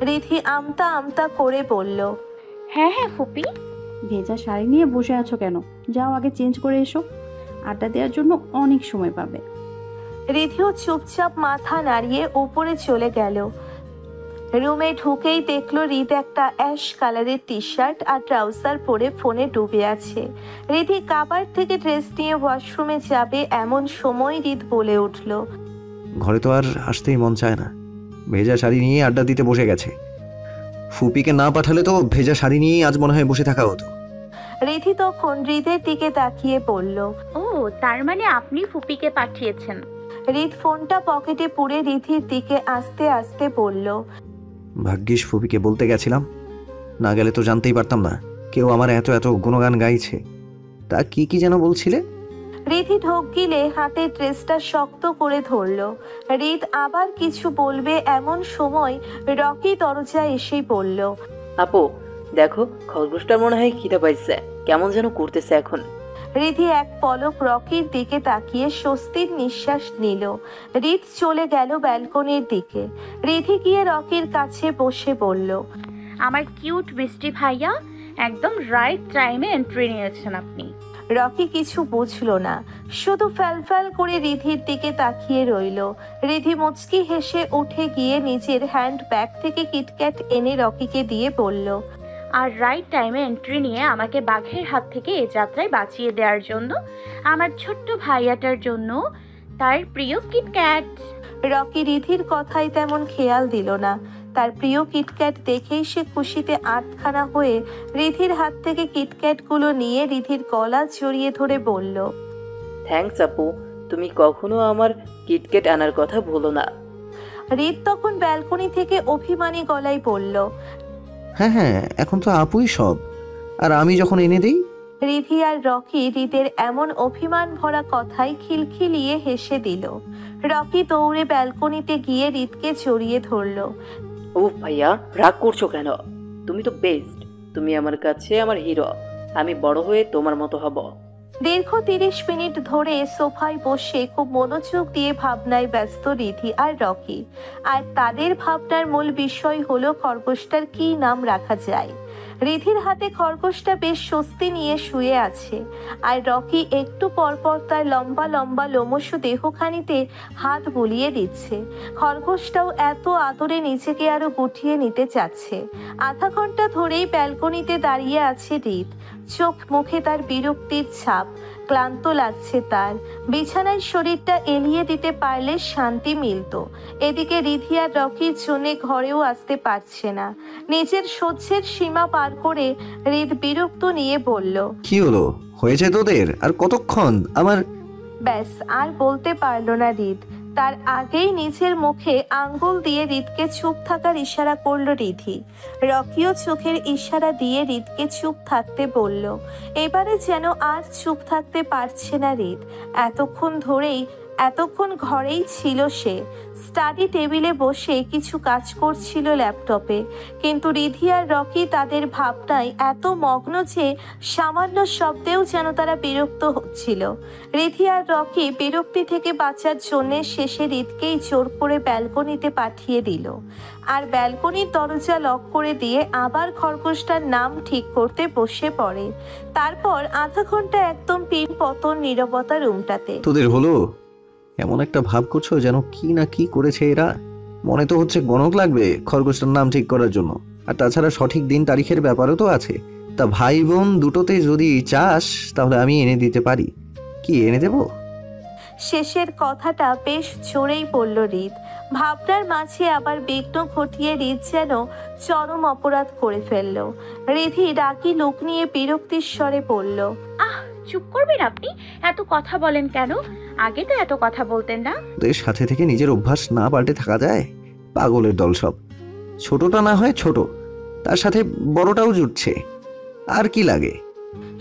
রিধি আমতা আমতা করে বলল, হ্যাঁ হ্যাঁ ফুপি। ভেজা শাড়ি নিয়ে বসে আছো কেন? যাও আগে চেঞ্জ করে এসো, আড্ডা দেওয়ার জন্য অনেক সময় পাবে। রিধিও চুপচাপ মাথা নাড়িয়ে উপরে চলে গেল। রুমে ঢুকেই দেখলো রিধ একটা অ্যাশ কালারের টি শার্ট আর ট্রাউজার পরে ফোনে ডুবে আছে। রিধি কাবার থেকে ড্রেস নিয়ে ওয়াশরুমে যাবে এমন সময় রিধ বলে উঠল, ঘরে তো আর আসতেই মন চায় না, ভেজা শাড়ি নিয়ে আড্ডা দিতে বসে গেছে। ফুপিকে না পাঠালে তো ভেজা শাড়ি নিয়েই আজ মনে হয় বসে থাকা হতো। রিধি তখন রিধের দিকে তাকিয়ে বলল, ও তার মানে আপনি ফুপিকে পাঠিয়েছেন। রিধ ফোনটা পকেটে পুরে রিধির দিকে আস্তে আস্তে বলল, ভাগ্যিস ফুপিকে বলতে গেছিলাম, না গেলে তো জানতেই পারতাম না কেউ আমার এত এত গুণগান গাইছে। তা কি কি যেন বলছিলে? রিধি ঢোক গিলে হাতের ড্রেসটা শক্ত করে ধরল। রিধ আবার কিছু বলবে এমন সময় রকি দরজায় এসেই বলল, আপু দেখো, খরগোশটার মনে হয় খিদে পাইছে, কেমন যেন করতেছে এখন। রিধি এক পলক রকির দিকে তাকিয়ে স্বস্তির নিঃশ্বাস নিল। রিধ চলে গেল ব্যালকনির দিকে। রিধি গিয়ে রকির কাছে বসে বলল, আমার কিউট মিষ্টি ভাইয়া, একদম রাইট টাইমে এন্ট্রি নিয়েছেন আপনি। রকি কিছু বুঝলো না, শুধু ফ্যালফ্যাল করে রিধির দিকে তাকিয়ে রইল। রিধি মুচকি হেসে উঠে গিয়ে নিজের হ্যান্ড ব্যাগ থেকে কিটক্যাট এনে রকিকে দিয়ে বলল, আর রাইট টাইমে এন্ট্রি নিয়ে আমাকে বাঘের হাত থেকে এই যাত্রায় বাঁচিয়ে দেওয়ার জন্য আমার ছোট্ট ভাইয়াটার জন্য তার প্রিয় কিটক্যাট। রকি রিধির কথাই তেমন খেয়াল দিল না। তার প্রিয় কিটক্যাট দেখেই সে খুশিতে আটখানা হয়ে রিধির হাত থেকে কিটক্যাটগুলো নিয়ে রিধির গলা জড়িয়ে ধরে বলল, থ্যাঙ্কস আপু, তুমি কখনো আমার কিটক্যাট আনার কথা ভুলো না। রিধ তখন ব্যালকনি থেকে অভিমানী গলায় বলল, হ্যাঁ হ্যাঁ, এখন তো আপুই সব, আর আমি যখন এনে দিই। রিধি আর রকি রিদের এমন অভিমান ভরা কথায় খিলখিলিয়ে হেসে দিল। রকি দৌড়ে ব্যালকনিতে গিয়ে রিদকে জড়িয়ে ধরল। ও ভাইয়া, রাগ করছো কেন? তুমি তো বেস্ট, তুমি আমার কাছে আমার হিরো। আমি বড় হয়ে তোমার মতো হব। দীর্ঘ 30 মিনিট ধরে সোফায় বসে খুব মনোযোগ দিয়ে ভাবনায় ব্যস্ত রিধি আর রকি। আর তাদের ভাবনার মূল বিষয় হলো খরগোশটার কী নাম রাখা যায়। রিধির হাতে খরগোশটা বেশ স্বস্তি নিয়ে শুয়ে আছে, আর রকি একটু পরপর তার লম্বা লম্বা লোমশ দেহখানিতে হাত বুলিয়ে দিচ্ছে। খরগোশটাও এত আদরে নিজেকে আরো গুটিয়ে নিতে চাচ্ছে। আধা ঘন্টা ধরেই ব্যালকনিতে দাঁড়িয়ে আছে রিধ। চোখ মুখে তার বিরক্তির ছাপ। ক্লান্ত লাগছে তার। বিছানায় শরীরটা এলিয়ে দিতে পারলে শান্তি মিলত। এদিকে রিধি আর রকির জন্যে ঘরেও আসতে পারছে না। নিজের সহ্যের সীমা পার করে রিধ বিরক্ত নিয়ে বলল, কি হলো, হয়েছে তোদের? আর কতক্ষণ? আমার ব্যাস আর বলতে পারল না রিধ। তার আগেই নিজের মুখে আঙ্গুল দিয়ে রিধকে চুপ থাকার ইশারা করল রিধি। রকিও চোখের ইশারা দিয়ে রিধকে চুপ থাকতে বলল। এবারে যেন আর চুপ থাকতে পারছে না রিধ। এতক্ষণ ঘরেই ছিল সে। স্টাডি টেবিলে বসে কিছু কাজ করছিল ল্যাপটপে, কিন্তু রিধি আর রকি তাদের ভাবনায় এত মগ্ন যে সামান্য শব্দেও যেন তারা বিরক্ত হচ্ছিল। রিধি আর রকি বিরক্তি থেকে বাঁচার জন্যে শেষে রিধকেই জোর করে ব্যালকনিতে পাঠিয়ে দিল। আর ব্যালকনির দরজা লক করে দিয়ে আবার খরগোশটার নাম ঠিক করতে বসে পড়ে। তারপর আধা ঘন্টা একদম পিন পতন নীরবতা রুমটাতে। তোদের হলো? এমন একটা ভাব করছো যেন কি না কি করেছে এরা। মনে তো হচ্ছে গণক লাগবে খরগোশটার নাম ঠিক করার জন্য। আর তাছাড়া সঠিক দিন তারিখের ব্যাপারও তো আছে। তা ভাই বোন দুটোতে যদি চাস তাহলে আমি এনে দিতে পারি। কি এনে দেব? শেষের কথাটা বেশ জোরেই বলল রিধ। ভাবনার মাঝে আবার বিঘ্ন ঘটিয়ে রিধ যেন চরম অপরাধ করে ফেলল। রিধি রাগী লোক নিয়ে বিরক্তির স্বরে বলল, আহ চুপ করবেন আপনি? এত কথা বলেন কেন? আগে তো এত কথা বলতেন না। তোদের সাথে থেকে নিজের অভ্যাস না পাল্টে থাকা যায়? পাগলের দল সব। ছোটটা না হয় ছোট, তার সাথে বড়টাও জুটছে, আর কি লাগে?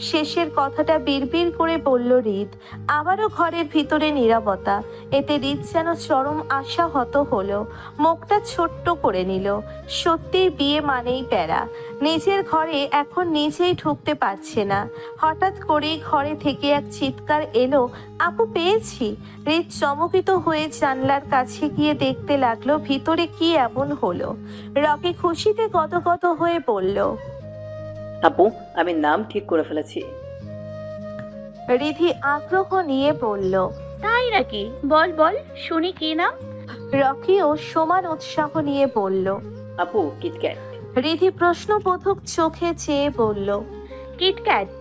শেষের কথাটা বিড়বিড় করে বলল হৃদ। আবারও ঘরের ভিতরে নীরবতা। এতে হৃদ যেন চরম আশাহত হলো। মুখটা ছোট্ট করে নিল। সত্যিই বিয়ে মানেই প্যারা। নিজের ঘরে এখন নিজেই ঢুকতে পারছে না। হঠাৎ করেই ঘরে থেকে এক চিৎকার এলো, আপু পেয়েছি। হৃদ চমকিত হয়ে জানলার কাছে গিয়ে দেখতে লাগলো ভিতরে কি এমন হলো। রকি খুশিতে গদগদ হয়ে বলল, আপু, আমি নাম ঠিক করে ফেলেছি। রিধি আগ্রহ নিয়ে বলল, তাই নাকি? বল বল শুনি, কি নাম? রকিও সমান উৎসাহ নিয়ে বলল, আপু, কিটক্যাট। রিধি প্রশ্নবোধক চোখে চেয়ে বলল, কিটক্যাট?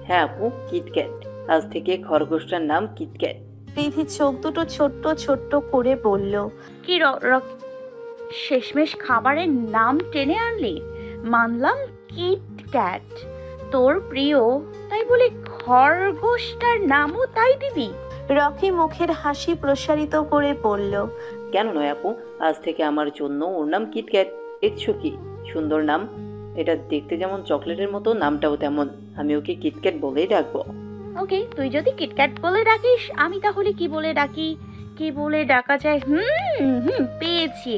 হ্যাঁ আপু, কিটক্যাট। আজ থেকে খরগোশটার নাম কিটক্যাট। রিধি চোখ দুটো ছোট্ট ছোট্ট করে বলল, কি শেষমেশ খাবারের নাম টেনে আনলি। মানলাম কিটক্যাট তোর প্রিয়, তাই বলে খরগোশটার নামও তাই দিবি? রকি মুখের হাসি প্রসারিত করে বলল, কেন নয় আপু, আজ থেকে আমার জন্য ওর নাম কিটক্যাট। দেখছো কি সুন্দর নাম? এটা দেখতে যেমন চকলেটের মতো, নামটাও তেমন। আমি ওকে কিটক্যাট বলেই ডাকবো। ওকে, তুই যদি কিটক্যাট বলে ডাকিস, আমি তাহলে কি বলে ডাকি? কি বলে ডাকা যায়? পেয়েছি,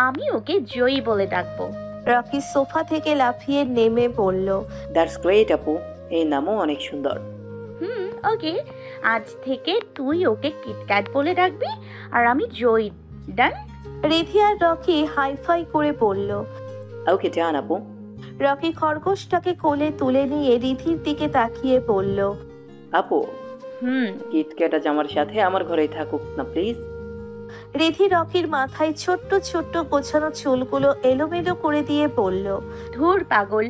আমি ওকে জয়ী বলে ডাকবো। রকি সোফা থেকে লাফিয়ে নেমে বলল, দ্যাটস গ্রেট আপু, এই নামও অনেক সুন্দর। ওকে, আজ থেকে তুই ওকে কিটক্যাট বলে ডাকবি আর আমি জয়ী। ডান? রিধি আর রকি হাইফাই করে বলল, ওকে ডান আপু। রকি খরগোশটাকে কোলে তুলে নিয়ে রিধির দিকে তাকিয়ে বলল, আপু, কিটক্যাট আজ আমার সাথে আমার ঘরেই থাকুক না প্লিজ। রিধি রকির মাথায় ছোট্ট ছোট্ট গোছানো চুলগুলো এলোমেলো করে দিয়ে বলল, ধুর পাগল,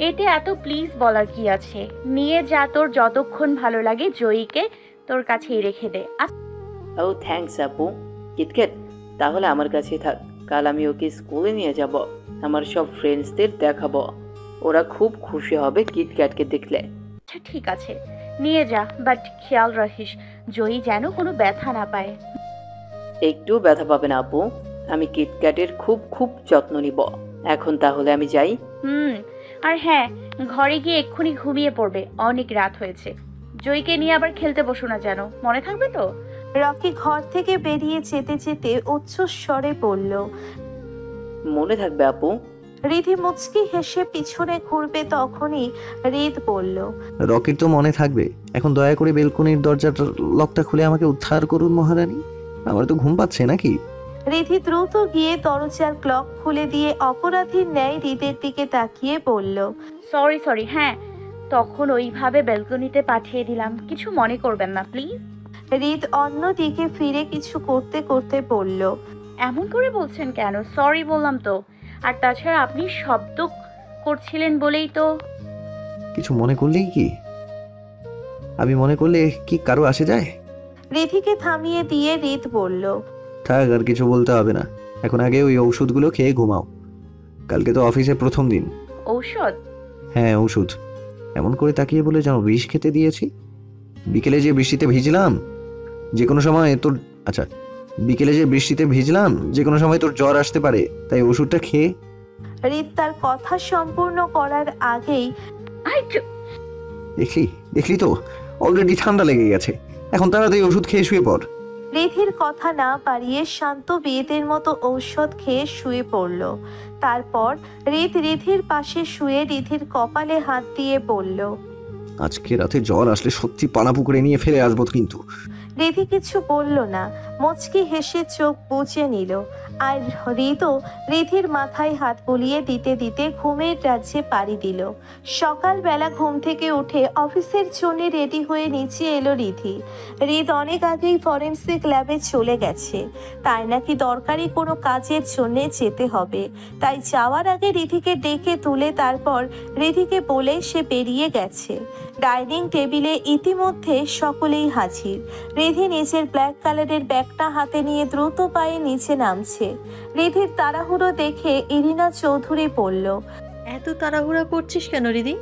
এতে এত প্লিজ বলার কি আছে? নিয়ে যা, তোর যতক্ষণ ভালো লাগে জয়ীকে তোর কাছেই রেখে দে। ও থ্যাঙ্কস আপু। কিটক্যাট তাহলে আমার কাছেই থাক। কাল আমি ওকে স্কুলে নিয়ে যাব, আমার সব ফ্রেন্ডসদের দেখাবো। ওরা খুব খুশি হবে কিটক্যাটকে দেখলে। আচ্ছা ঠিক আছে, নিয়ে যা, বাট খেয়াল রাখিস জয়ী যেন কোনো ব্যথা না পায়। একটু ব্যথা পাবে না আপু, আমি কিটক্যাটের খুব খুব যত্ন নিব। এখন তাহলে আমি যাই। আর হ্যাঁ, ঘরে গিয়ে এক্ষুনি ঘুমিয়ে পড়বে, অনেক রাত হয়েছে। জয়ীকে নিয়ে আবার খেলতে বসো না যেন, মনে থাকবে তো? রকি ঘর থেকে বেরিয়ে যেতে যেতে উচ্চস্বরে বলল, মনে থাকবে আপু। রিধি মুচকি হেসে পিছনে ঘুরবে তখনই হৃদ বলল, রকির তো মনে থাকবে। এখন দয়া করে বেলকনির দরজার লকটা খুলে আমাকে উদ্ধার করুন মহারানী, আমার তো ঘুম পাচ্ছে নাকি। রিধি দ্রুত গিয়ে দরজার ক্লক খুলে দিয়ে অপরাধীর ন্যায় হৃদের দিকে তাকিয়ে বলল, সরি, হ্যাঁ তখন ওইভাবে বেলকনিতে পাঠিয়ে দিলাম, কিছু মনে করবেন না প্লিজ। হৃদ অন্য দিকে ফিরে কিছু করতে করতে বলল, এমন করে বলছেন কেন? সরি বললাম তো। আর তাছাড়া আপনি শব্দ করছিলেন বলেই তো। কিছু মনে করলেই কি? আমি মনে করলে কি কারো আসে যায়? রিধিকে থামিয়ে দিয়ে হৃদ বলল, থাক, আর কিছু বলতে হবে না। এখন আগে ওই ওষুধগুলো খেয়ে ঘুমাও। কালকে তো অফিসে প্রথম দিন। ঔষধ? হ্যাঁ ওষুধ। এমন করে তাকিয়ে বলে যেন বিষ খেতে দিয়েছি। বিকেলে যে বৃষ্টিতে ভিজলাম, যে কোনো সময় তোর বিকেলে যে বৃষ্টিতে ভিজলাম, যে কোনো সময় তোর জ্বর আসতে পারে, তাই ওষুধটা খেয়ে। হৃদ তার কথা সম্পূর্ণ করার আগেই, দেখলি তো অলরেডি ঠান্ডা লেগে গেছে। এখন তাড়াতাড়ি ওষুধ খেয়ে শুয়ে পড়। রিধির কথা না পারিয়ে শান্ত বিয়েদের মতো ঔষধ খেয়ে শুয়ে পড়ল। তারপর রিধির পাশে শুয়ে রিধির কপালে হাত দিয়ে বলল, আজকে রাতে জ্বর আসলে সত্যি পানা পুকুরে নিয়ে ফেলে আসবো কিন্তু। রিধি কিছু বলল না, মুচকি হেসে চোখ বুজে নিল। আর হৃদও রিধির মাথায় হাত বুলিয়ে দিতে দিতে ঘুমের রাজ্যে পাড়ি দিল। সকালবেলা ঘুম থেকে উঠে অফিসের জন্য রেডি হয়ে নিচে এলো রিধি। হৃদ অনেক আগেই ফরেন্সিক ল্যাবে চলে গেছে, তাই নাকি দরকারি কোনো কাজের জন্যে যেতে হবে। তাই যাওয়ার আগে রিধিকে ডেকে তুলে তারপর রিধিকে বলে সে বেরিয়ে গেছে। ডাইনিং টেবিলে ইতিমধ্যে সকলেই হাজির। রিধি নিজের ব্ল্যাক কালারের ব্যাগটা হাতে নিয়ে দ্রুত পায়ে নিচে নামছে। রিধির তাড়াহুড়ো দেখে ইরিনা চৌধুরী বলল, এত তাড়াহুড়া করছিস কেন রিধি?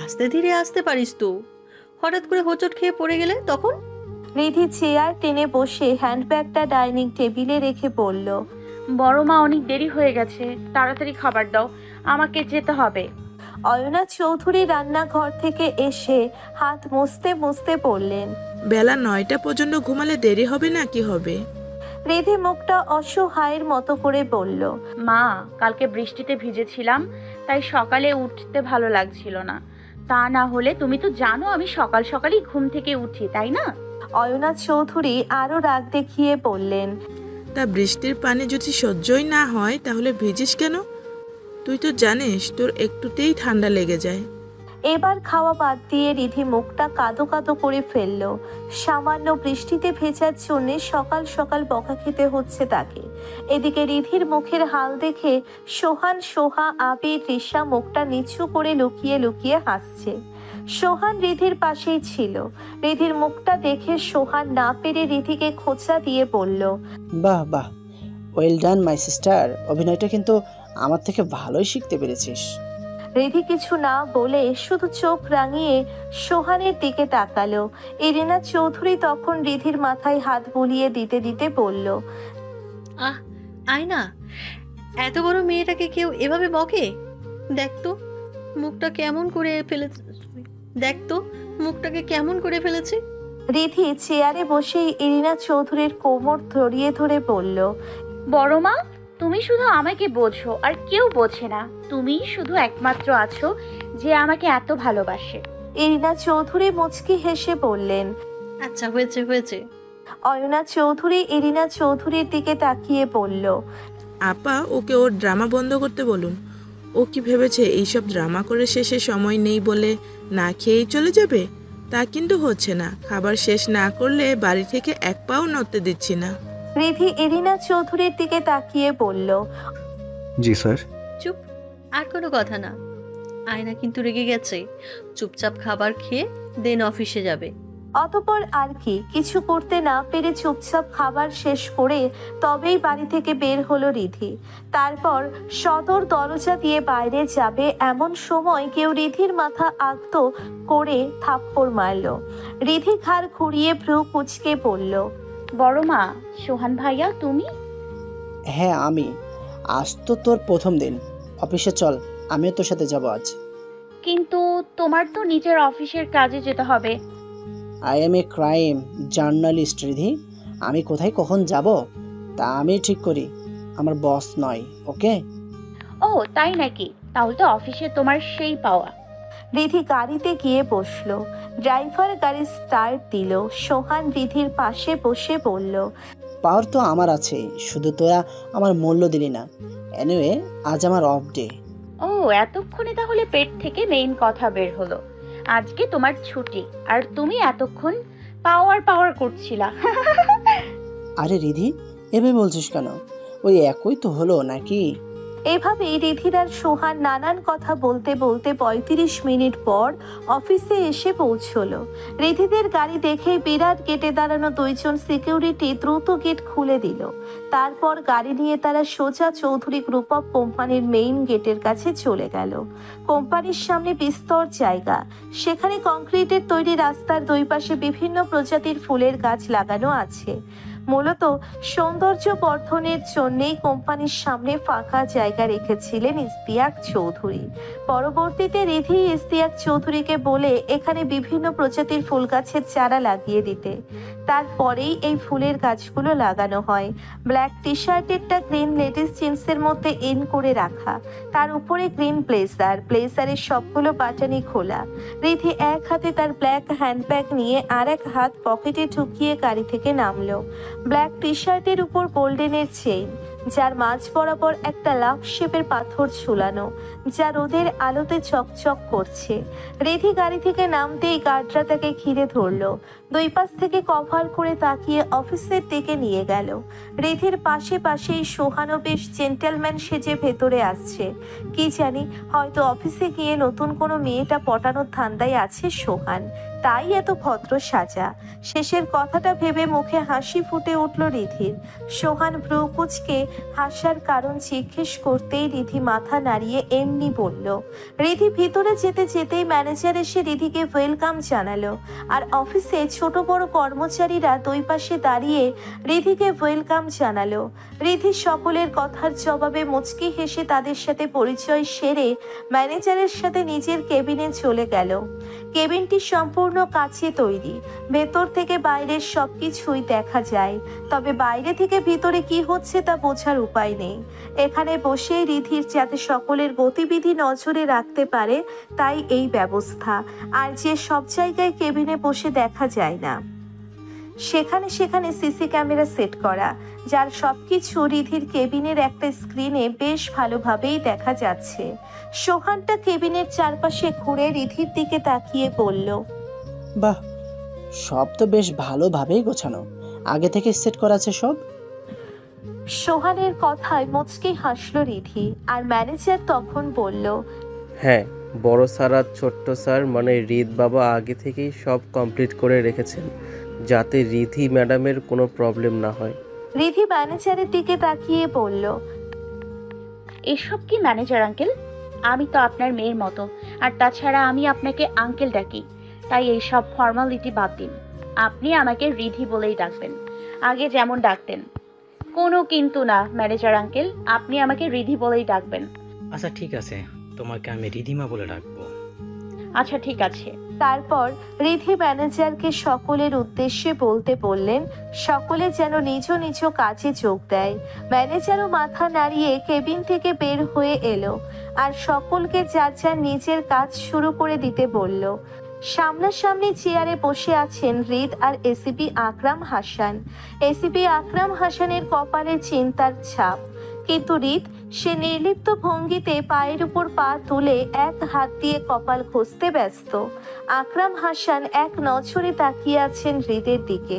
আস্তে ধীরে আসতে পারিস তো, হঠাৎ করে হোঁচট খেয়ে পড়ে গেলে তখন? রিধি চেয়ার টেনে বসে হ্যান্ডব্যাগটা ডাইনিং টেবিলে রেখে বলল, বড় মা, অনেক দেরি হয়ে গেছে, তাড়াতাড়ি খাবার দাও, আমাকে যেতে হবে। অয়না চৌধুরী রান্নাঘর থেকে এসে হাত মুছতে মুছতে বললেন, বেলা 9টা পর্যন্ত ঘুমালে দেরি হবে না কি হবে? রিধি মুখটা অসহায়ের মতো করে বলল, মা, কালকে বৃষ্টিতে ভিজেছিলাম, তাই সকালে উঠতে ভালো লাগছিল না। তা না হলে তুমি তো জানো আমি সকাল সকালই ঘুম থেকে উঠি, তাই না? অয়না চৌধুরী আরো রাগ দেখিয়ে বললেন, তা বৃষ্টির পানি যদি সহ্যই না হয় তাহলে ভিজিস কেন? তুই তো জানিস তোর একটুতেই ঠান্ডা লেগে যায়। এবার খাওয়া বাদ দিয়ে রিধি মুখটা কাদো কাদো করে ফেলল। সামান্য বৃষ্টিতে ভেজার জন্যে সকাল সকাল বকা খেতে হচ্ছে তাকে। এদিকে রিধির মুখের হাল দেখে সোহান, সোহা, আবির, রিশা মুখটা নিচু করে লুকিয়ে লুকিয়ে হাসছে। সোহান রিধির পাশেই ছিল। রিধির মুখটা দেখে সোহান না পেরে রিধিকে খোঁচা দিয়ে বলল, বাহ বাহ, ওয়েল ডান মাই সিস্টার, অভিনয়টা কিন্তু আমার থেকে ভালোই শিখতে পেরেছিস। রিধি কিছু না বলে শুধু চোখ রাঙিয়ে সোহানের দিকে তাকালো। ইরিনা চৌধুরী তখন রিধির মাথায় হাত বুলিয়ে দিতে দিতে বলল, আহ, আয়না, এত বড় মেয়েটাকে কেউ এভাবে বকে? দেখ তো মুখটা কেমন করে ফেলেছে, দেখ তো মুখটাকে কেমন করে ফেলেছে। রিধি চেয়ারে বসেই ইরিনা চৌধুরীর কোমর ধরিয়ে ধরে বলল, বড় মা, তুমি শুধু আমাকে বোঝো, আর কেউ বোঝে না। তুমি শুধু একমাত্র আছো যে আমাকে এত ভালোবাসে। ইরিনা চৌধুরী মুচকি হেসে বললেন, আচ্ছা, হয়েছে হয়েছে। অয়না চৌধুরী ইরিনা চৌধুরীর দিকে তাকিয়ে বলল, আপা, ওকে ওর ড্রামা বন্ধ করতে বলুন। ও কি ভেবেছে এইসব ড্রামা করে শেষে সময় নেই বলে না খেয়েই চলে যাবে? তা কিন্তু হচ্ছে না। খাবার শেষ না করলে বাড়ি থেকে এক পাও নড়তে দিচ্ছি না। রিধি ইরিনা চৌধুরীর দিকে তাকিয়ে বলল, জি স্যার। চুপ, আর কোনো কথা না। আয়না কিন্তু রেগে গেছে। চুপচাপ খাবার খেয়ে দেন অফিসে যাবে। অতঃপর আর কি, কিছু করতে না পেরে চুপচাপ খাবার শেষ করে তবেই বাড়ি থেকে বের হলো রিধি। তারপর সদর দরজা দিয়ে বাইরে যাবে এমন সময় কেউ রিধির মাথা আলতো করে থাপ্পড় মারল। রিধি ঘাড় ঘুরিয়ে ভ্রু কুঁচকে বলল, বড় মা, সোহান ভাইয়া তুমি? হ্যাঁ আমি। আজ তো তোর প্রথম দিন, অফিসে চল, আমিও তোর সাথে যাব আজ। কিন্তু তোমার তো নিজের অফিসের কাজে যেতে হবে। I am a crime journalist Riddhi, আমি কোথায় কখন যাব তা আমি ঠিক করি, আমার বস নয়, ওকে? ও তাই নাকি? তাহলে তো অফিসে তোমার সেই পাওয়া। রিধি গাড়িতে গিয়ে বসলো। ড্রাইভার গাড়ি স্টার্ট দিল। সোহান রিধির পাশে বসে বলল, পাওয়ার তো আমার আছে, শুধু তোরা আমার মূল্য দিলি না। এনিওয়ে, আজ আমার অফ ডে। ও, এতক্ষণে তাহলে পেট থেকে মেইন কথা বের হলো। আজকে তোমার ছুটি, আর তুমি এতক্ষণ পাওয়ার পাওয়ার করছিলা। আরে রিধি, এভাবে বলছিস কেন? ওই একই তো হলো নাকি? এভাবেই রিধির আর সোহান নানান কথা বলতে বলতে ৩৫ মিনিট পর অফিসে এসে পৌঁছলো। রিধিদের গাড়ি দেখে বিরাট গেটে দাঁড়ানো দুইজন সিকিউরিটি দ্রুত গেট খুলে দিল। তারপর গাড়ি নিয়ে তারা সোজা চৌধুরী গ্রুপ অফ কোম্পানির মেইন গেটের কাছে চলে গেল। কোম্পানির সামনে বিস্তর জায়গা, সেখানে কংক্রিটের তৈরি রাস্তার দুই পাশে বিভিন্ন প্রজাতির ফুলের গাছ লাগানো আছে। মূলত সৌন্দর্য বর্ধনের জন্যেই কোম্পানির সামনে ফাঁকা জায়গা রেখেছিলেন ইশতিয়াক চৌধুরী। পরবর্তীতে রিধি ইশতিয়াক চৌধুরীকে বলে এখানে বিভিন্ন প্রজাতির ফুল গাছের চারা লাগিয়ে দিতে। তারপরেই এই ফুলের গাছগুলো লাগানো হয়। ব্ল্যাক টি শার্টেরটা গ্রিন লেডিস জিন্সের মধ্যে ইন করে রাখা, তার উপরে গ্রিন ব্লেজারের সবগুলো বাটনই খোলা। রিধি এক হাতে তার ব্ল্যাক হ্যান্ডব্যাগ নিয়ে আর এক হাত পকেটে ঢুকিয়ে গাড়ি থেকে নামলো। ব্ল্যাক টি শার্টের উপর গোল্ডেনের চেইন, যার মাঝ বরাবর একটা লাভ শেপের পাথর ঝুলানো, যা রোদের আলোতে চকচক করছে। রিধি গাড়ি থেকে নামতেই গার্ডরা তাকে ঘিরে ধরলো। দুই পাশ থেকে কভার করে তাকিয়ে অফিসের দিকে নিয়ে গেল। রিধির পাশে পাশেই সোহানও বেশ জেন্টেলম্যান সেজে ভেতরে আসছে। কি জানি, হয়তো অফিসে গিয়ে নতুন কোনো মেয়েটা পটানোর ধান্দায় আছে সোহান। তাই এত ভদ্র সাজা। শেষের কথাটা ভেবে মুখে হাসি ফুটে উঠল রিধির। সোহান ভ্রু কুঁচকে হাসার কারণ জিজ্ঞেস করতেই রিধি মাথা নাড়িয়ে এমনি বলল। রিধি ভিতরে যেতে যেতেই ম্যানেজার এসে রিধিকে ওয়েলকাম জানালো। আর অফিসে ছোট বড় কর্মচারীরা দুই পাশে দাঁড়িয়ে রিধিকে ওয়েলকাম জানালো। রিধি সকলের কথার জবাবে মুচকি হেসে তাদের সাথে পরিচয় সেরে ম্যানেজারের সাথে নিজের কেবিনে চলে গেল। কেবিনটি সম্পূর্ণ কাচে তৈরি, ভেতর থেকে বাইরের সবকিছুই দেখা যায়, তবে বাইরে থেকে ভিতরে কি হচ্ছে তা বোঝার উপায় নেই। এখানে বসেই রিধির যাতে সকলের গতিবিধি নজরে রাখতে পারে তাই এই ব্যবস্থা। আর যে সব জায়গায় কেবিনে বসে দেখা যায় না, সেখানে সেখানে সিসি ক্যামেরা সেট করা, যার সবকিছু রিধির কেবিনের একটা স্ক্রিনে বেশ ভালোভাবেই দেখা যাচ্ছে। সোহানটা কেবিনের চারপাশে ঘুরে রিধির দিকে তাকিয়ে বলল, বাহ, সব তো বেশ ভালোভাবেই গোছানো। আগে থেকে সেট করা আছে সব? সোহানের কথায় মুচকি হাসলো রিধি। আর ম্যানেজার তখন বলল, হ্যাঁ, বড় স্যার আর ছোট্ট স্যার মানে রিদ বাবা আগে থেকেই সব কমপ্লিট করে রেখেছেন, যাতে রিধি ম্যাডামের কোনো প্রবলেম না হয়। রিধি ম্যানেজারের দিকে তাকিয়ে বলল, এসব কি ম্যানেজার আঙ্কেল? আমি তো আপনার মেয়ের মতো, আর তাছাড়া আমি আপনাকে আঙ্কেল ডাকি, তাই এইসব ফর্মালিটি বাদ দিন। আপনি আমাকে রিধি বলেই ডাকবেন, আগে যেমন ডাকতেন। কোনো কিন্তু না ম্যানেজার আঙ্কেল, আপনি আমাকে রিধি বলেই ডাকবেন। আচ্ছা ঠিক আছে, তোমাকে আমি রিধিমা বলে ডাকবো। আচ্ছা ঠিক আছে। তারপর রিধি ম্যানেজারকে সকলের উদ্দেশ্যে বলতে বললেন, সকলে যেন নিজ নিজ কাজে যোগ দেয়। ম্যানেজারও মাথা নাড়িয়ে কেবিন থেকে বের হয়ে এলো আর সকলকে যার যার নিজের কাজ শুরু করে দিতে বলল। সামনাসামনি চেয়ারে বসে আছেন রিদ আর এসিপি আকরাম হাসান। এসিপি আকরাম হাসানের কপালে চিন্তার ছাপ, কিন্তু রিদ সে নির্লিপ্ত ভঙ্গিতে পায়ের উপর পা তুলে এক হাত দিয়ে কপাল ঘষতে ব্যস্ত। আকরাম হাসান এক নজরে তাকিয়ে আছেন হৃদের দিকে।